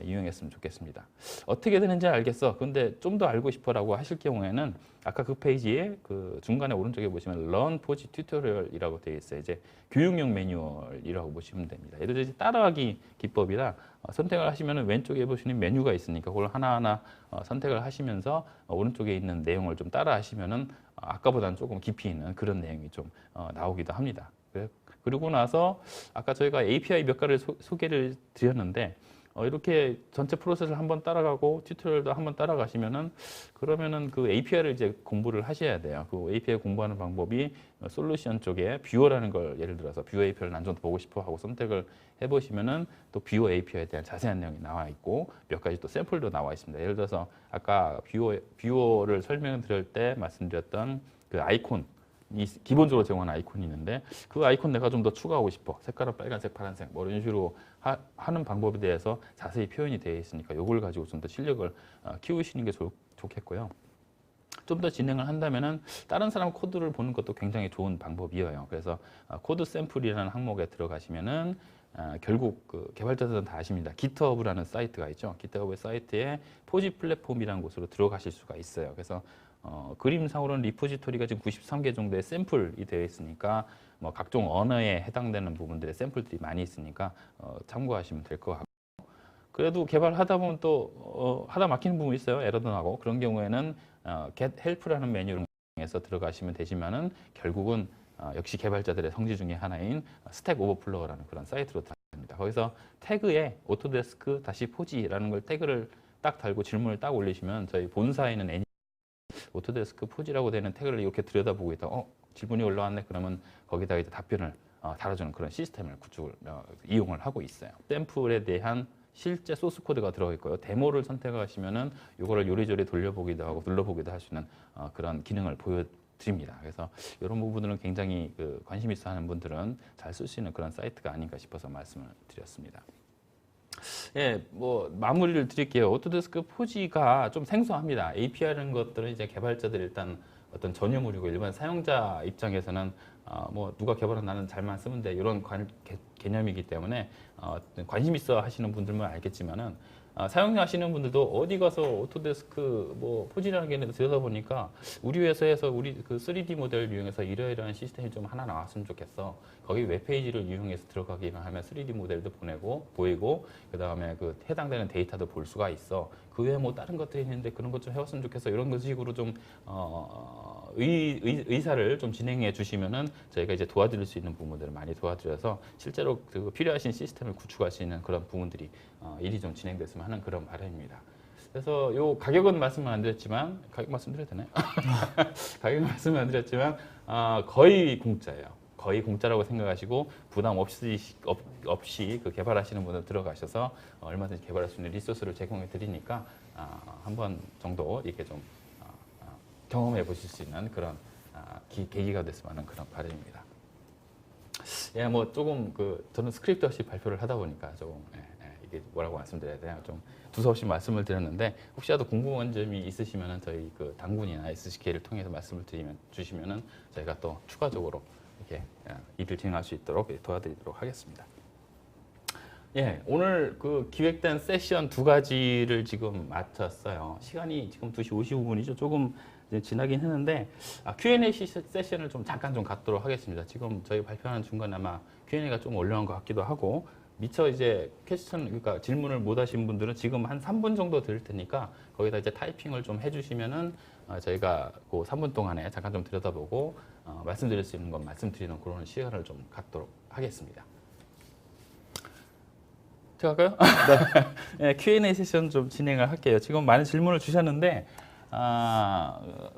이용했으면 좋겠습니다. 어떻게 되는지 알겠어. 근데 좀 더 알고 싶어라고 하실 경우에는 아까 그 페이지에 그 중간에 오른쪽에 보시면 Learn Poji Tutorial이라고 되어 있어요. 이제 교육용 매뉴얼이라고 보시면 됩니다. 예를 들어 따라하기 기법이라 선택을 하시면 왼쪽에 보시는 메뉴가 있으니까 그걸 하나하나 선택을 하시면서 오른쪽에 있는 내용을 좀 따라하시면은 아까보다는 조금 깊이 있는 그런 내용이 좀 나오기도 합니다. 그리고 나서 아까 저희가 API 몇 가지를 소개를 드렸는데 이렇게 전체 프로세스를 한번 따라가고 튜토리얼도 한번 따라가시면은 그러면은 그 API를 이제 공부를 하셔야 돼요. 그 API 공부하는 방법이 솔루션 쪽에 뷰어라는 걸 예를 들어서 뷰어 API를 난 좀 보고 싶어 하고 선택을 해보시면은 또 뷰어 API에 대한 자세한 내용이 나와 있고 몇 가지 또 샘플도 나와 있습니다. 예를 들어서 아까 뷰어를 설명드릴 때 말씀드렸던 그 아이콘 이 기본적으로 제공하는 아이콘이 있는데 그 아이콘 내가 좀 더 추가하고 싶어. 색깔은 빨간색, 파란색 이런 식으로 하는 방법에 대해서 자세히 표현이 되어 있으니까 이걸 가지고 좀 더 실력을 키우시는 게 좋겠고요. 좀 더 진행을 한다면은 다른 사람 코드를 보는 것도 굉장히 좋은 방법이에요. 그래서 코드 샘플이라는 항목에 들어가시면은 결국 그 개발자들은 다 아십니다. GitHub라는 사이트가 있죠. GitHub 사이트에 포지 플랫폼이라는 곳으로 들어가실 수가 있어요. 그래서 그림상으로는 리포지토리가 지금 93개 정도의 샘플이 되어 있으니까 뭐 각종 언어에 해당되는 부분들의 샘플들이 많이 있으니까 참고하시면 될 것 같고 그래도 개발하다 보면 또 하다 막히는 부분이 있어요. 에러도 나고 그런 경우에는 get help라는 메뉴를 통해서 들어가시면 되지만은 결국은 역시 개발자들의 성지 중에 하나인 스택 오버플로우라는 그런 사이트로 들어갑니다. 거기서 태그에 오토데스크 -포지라는 걸 태그를 딱 달고 질문을 딱 올리시면 저희 본사에 있는 오토데스크 포지라고 되는 태그를 이렇게 들여다보고 있다. 질문이 올라왔네. 그러면 거기다가 이제 답변을 달아주는 그런 시스템을 구축을 이용을 하고 있어요. 샘플에 대한 실제 소스 코드가 들어가 있고요. 데모를 선택하시면은 이거를 요리조리 돌려보기도 하고 눌러보기도 할 수 있는 그런 기능을 보여드립니다. 그래서 이런 부분들은 굉장히 관심 있어 하는 분들은 잘 쓸 수 있는 그런 사이트가 아닌가 싶어서 말씀을 드렸습니다. 예, 뭐 마무리를 드릴게요. 오토데스크 포지가 좀 생소합니다. API라는 것들은 이제 개발자들이 일단 어떤 전유물이고 일반 사용자 입장에서는 뭐 누가 개발한 나는 잘만 쓰면 돼 이런 개념이기 때문에 관심 있어 하시는 분들만 알겠지만은 사용하시는 분들도 어디 가서 오토데스크 뭐 포지라는 게 있는데 들여다보니까 우리 회사에서 우리 그 3D 모델을 이용해서 이러이러한 시스템이 좀 하나 나왔으면 좋겠어. 거기 웹페이지를 이용해서 들어가기만 하면 3D 모델도 보이고 그 다음에 그 해당되는 데이터도 볼 수가 있어. 그 외에 뭐 다른 것들이 있는데 그런 것 좀 해왔으면 좋겠어. 이런 식으로 좀 의사를 좀 진행해 주시면은 저희가 이제 도와드릴 수 있는 부분들을 많이 도와드려서 실제로 그 필요하신 시스템을 구축할 수 있는 그런 부분들이 일이 좀 진행됐으면 하는 그런 바람입니다. 그래서 요 가격은 말씀을 안 드렸지만 가격 말씀드려도 되나요? 가격 말씀을 안 드렸지만 거의 공짜예요. 거의 공짜라고 생각하시고 부담 없이 그 개발하시는 분들 들어가셔서 얼마든지 개발할 수 있는 리소스를 제공해 드리니까 한 번 정도 이렇게 좀 경험해 보실 수 있는 그런 계기가 됐으면 하는 그런 바람입니다. 예, 뭐 조금 저는 스크립트 없이 발표를 하다 보니까 조금 이게 뭐라고 말씀드려야 되나 좀 두서없이 말씀을 드렸는데 혹시라도 궁금한 점이 있으시면은 저희 그 당군이나 SCK를 통해서 말씀을 주시면은 저희가 또 추가적으로 이렇게 일을 진행할 수 있도록 도와드리도록 하겠습니다. 예, 오늘 그 기획된 세션 2가지를 지금 마쳤어요. 시간이 지금 2시 55분이죠. 조금 이제 지나긴 했는데 Q&A 세션을 좀 잠깐 좀 갖도록 하겠습니다. 지금 저희 발표하는 중간에 아마 Q&A가 좀 올라온 것 같기도 하고 미처 이제 퀘스천 그러니까 질문을 못 하신 분들은 지금 한 3분 정도 드릴 테니까 거기다 이제 타이핑을 좀 해주시면은 저희가 그 3분 동안에 잠깐 좀 들여다보고 말씀드릴 수 있는 건 말씀드리는 그런 시간을 좀 갖도록 하겠습니다. 제가 할까요? 네. 네, Q&A 세션 좀 진행을 할게요. 지금 많은 질문을 주셨는데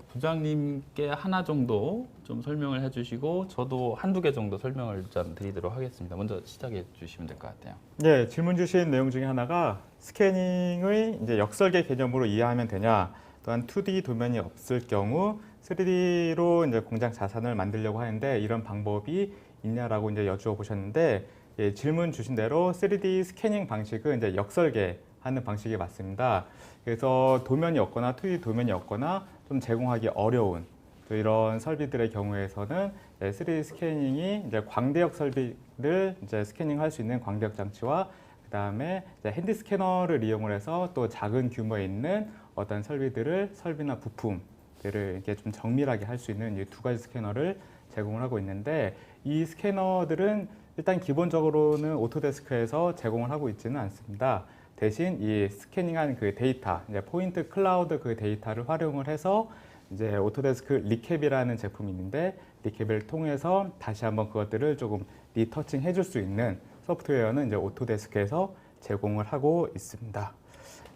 부장님께 하나 정도 좀 설명을 해주시고 저도 한두 개 정도 설명을 좀 드리도록 하겠습니다. 먼저 시작해 주시면 될 것 같아요. 네, 질문 주신 내용 중에 하나가 스캐닝의 이제 역설계 개념으로 이해하면 되냐, 또한 2D 도면이 없을 경우 3D로 이제 공장 자산을 만들려고 하는데 이런 방법이 있냐라고 이제 여쭈어 보셨는데 예, 질문 주신 대로 3D 스캐닝 방식은 이제 역설계 하는 방식이 맞습니다. 그래서 도면이 없거나 2D 도면이 없거나 좀 제공하기 어려운 이런 설비들의 경우에서는 3D 스캐닝이 이제 광대역 설비를 이제 스캐닝할 수 있는 광대역 장치와 그다음에 핸디 스캐너를 이용을 해서 또 작은 규모에 있는 어떤 설비나 부품들을 이렇게 좀 정밀하게 할 수 있는 이 2가지 스캐너를 제공을 하고 있는데 이 스캐너들은 일단 기본적으로는 오토데스크에서 제공을 하고 있지는 않습니다. 대신 이 스캐닝한 그 데이터, 이제 포인트 클라우드 그 데이터를 활용을 해서 이제 오토데스크 리캡이라는 제품이 있는데 리캡을 통해서 다시 한번 그것들을 조금 리터칭 해줄 수 있는 소프트웨어는 이제 오토데스크에서 제공을 하고 있습니다.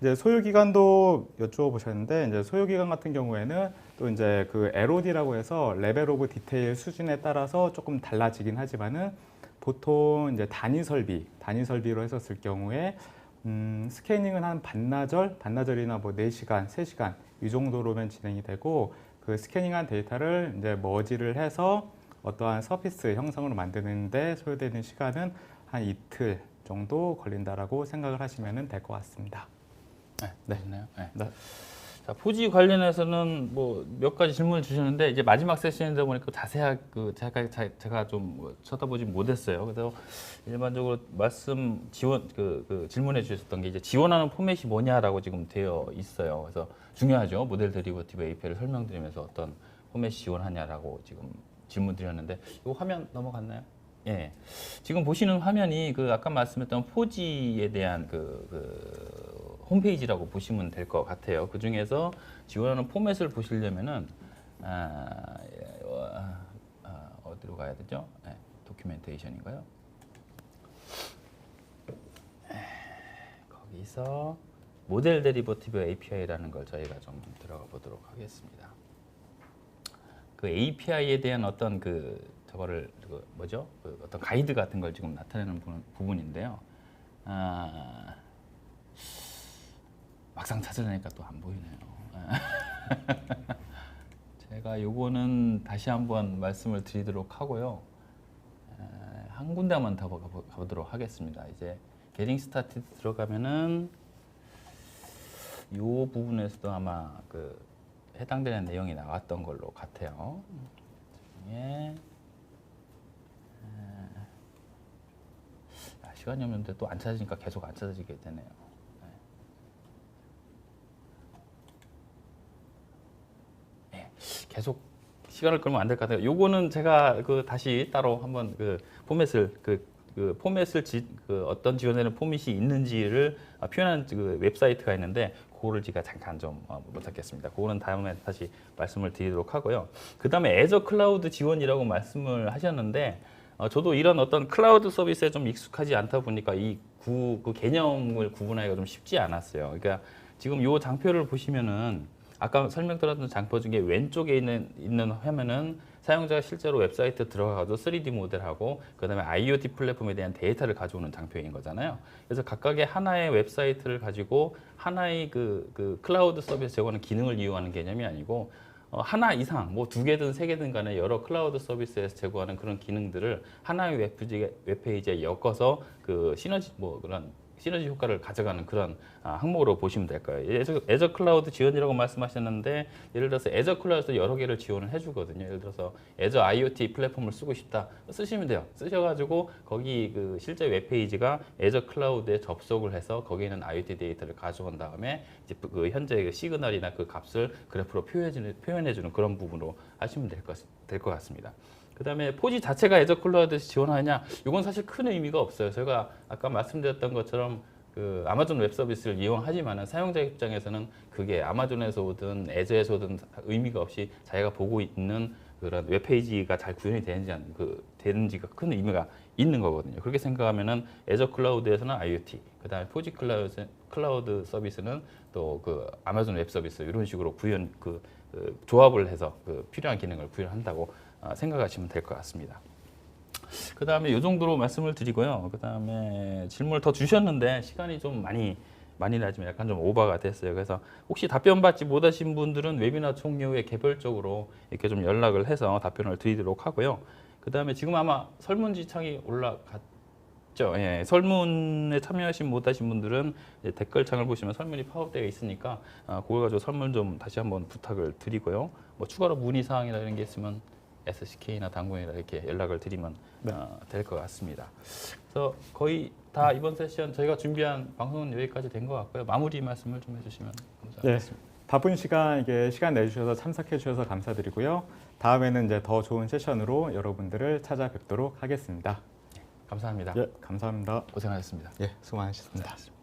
이제 소요 기간도 여쭈어 보셨는데 이제 소요 기간 같은 경우에는 또 이제 그 LOD라고 해서 레벨 오브 디테일 수준에 따라서 조금 달라지긴 하지만은 보통 이제 단위 설비로 해서 쓸 경우에 스캐닝은 한 반나절이나 뭐 4시간, 3시간 이 정도로면 진행이 되고 그 스캐닝한 데이터를 이제 머지를 해서 어떠한 서피스 형성을 만드는데 소요되는 시간은 한 이틀 정도 걸린다라고 생각을 하시면 될 것 같습니다. 네, 네. 네. 자, 포지 관련해서는 뭐 몇 가지 질문을 주셨는데 이제 마지막 세션이다 보니까 자세하게 제가 좀 쳐다보지 못했어요. 그래서 일반적으로 질문해 주셨던 게 이제 지원하는 포맷이 뭐냐라고 지금 되어 있어요. 그래서 중요하죠. 모델 데리버티브 API를 설명드리면서 어떤 포맷이 지원하냐라고 지금 질문 드렸는데 이거 화면 넘어갔나요? 예. 지금 보시는 화면이 그 아까 말씀했던 포지에 대한 홈페이지라고 보시면 될 것 같아요. 그 중에서 지원하는 포맷을 보시려면은 어디로 가야 되죠? 네, 도큐멘테이션인가요? 거기서 모델 데리버티브 API라는 걸 저희가 좀 들어가 보도록 하겠습니다. 그 API에 대한 어떤 어떤 가이드 같은 걸 지금 나타내는 부분인데요. 막상 찾으려니까 또 안 보이네요. 제가 요거는 다시 한번 말씀을 드리도록 하고요. 한 군데만 더 가보도록 하겠습니다. 이제 Getting Started 들어가면은 요 부분에서도 아마 해당되는 내용이 나왔던 걸로 같아요. 예. 시간이 없는데 또 안 찾으니까 계속 안 찾아지게 되네요. 계속 시간을 끌면 안 될 것 같아요. 요거는 제가 다시 따로 한번 포맷을 어떤 지원되는 포맷이 있는지를 표현한 웹사이트가 있는데 그거를 제가 잠깐 좀 못하겠습니다. 그거는 다음에 다시 말씀을 드리도록 하고요. 그 다음에 애저 클라우드 지원이라고 말씀을 하셨는데 저도 이런 어떤 클라우드 서비스에 좀 익숙하지 않다 보니까 그 개념을 구분하기가 좀 쉽지 않았어요. 그러니까 지금 이 장표를 보시면은 아까 설명드렸던 장표 중에 왼쪽에 있는 화면은 사용자가 실제로 웹사이트 들어가서 3D 모델하고 그다음에 IoT 플랫폼에 대한 데이터를 가져오는 장표인 거잖아요. 그래서 각각의 하나의 웹사이트를 가지고 하나의 그 클라우드 서비스 제공하는 기능을 이용하는 개념이 아니고 하나 이상, 뭐 2개든 3개든 간에 여러 클라우드 서비스에서 제공하는 그런 기능들을 하나의 웹페이지에 엮어서 그 시너지, 뭐 그런 시너지 효과를 가져가는 그런 항목으로 보시면 될 거예요. 애저 클라우드 지원이라고 말씀하셨는데 예를 들어서 애저 클라우드에서 여러 개를 지원을 해주거든요. 예를 들어서 애저 IoT 플랫폼을 쓰고 싶다 쓰시면 돼요. 쓰셔가지고 거기 그 실제 웹페이지가 애저 클라우드에 접속을 해서 거기에 있는 IoT 데이터를 가져온 다음에 이제 그 현재 그 시그널이나 그 값을 그래프로 표현해주는 그런 부분으로 하시면 될 것 같습니다. 그 다음에 포지 자체가 애저 클라우드에서 지원하느냐? 이건 사실 큰 의미가 없어요. 저희가 아까 말씀드렸던 것처럼 그 아마존 웹 서비스를 이용하지만은 사용자 입장에서는 그게 아마존에서 오든 애저에서 오든 의미가 없이 자기가 보고 있는 그런 웹페이지가 잘 구현이 되는지가 큰 의미가 있는 거거든요. 그렇게 생각하면은 애저 클라우드에서는 IoT, 그 다음에 포지 클라우드 서비스는 또 그 아마존 웹 서비스 이런 식으로 조합을 해서 그 필요한 기능을 구현한다고 생각하시면 될 것 같습니다. 그 다음에 이 정도로 말씀을 드리고요. 그 다음에 질문을 더 주셨는데 시간이 좀 많이 나지만 약간 좀 오버가 됐어요. 그래서 혹시 답변 받지 못하신 분들은 웨비나 종료 후에 개별적으로 이렇게 좀 연락을 해서 답변을 드리도록 하고요. 그 다음에 지금 아마 설문지 창이 올라갔죠. 예, 설문에 참여하신 못하신 분들은 이제 댓글창을 보시면 설문이 파악되어 있으니까 그걸 가지고 설문 좀 다시 한번 부탁을 드리고요. 뭐 추가로 문의 사항이나 이런 게 있으면 SCK나 당군이나 이렇게 연락을 드리면 될 것 같습니다. 그래서 거의 다 이번 세션 저희가 준비한 방송은 여기까지 된 것 같고요. 마무리 말씀을 좀 해주시면 감사하겠습니다. 네, 바쁜 시간 시간 내주셔서 참석해 주셔서 감사드리고요. 다음에는 이제 더 좋은 세션으로 여러분들을 찾아뵙도록 하겠습니다. 감사합니다. 예, 감사합니다. 고생하셨습니다. 예, 수고 많으셨습니다.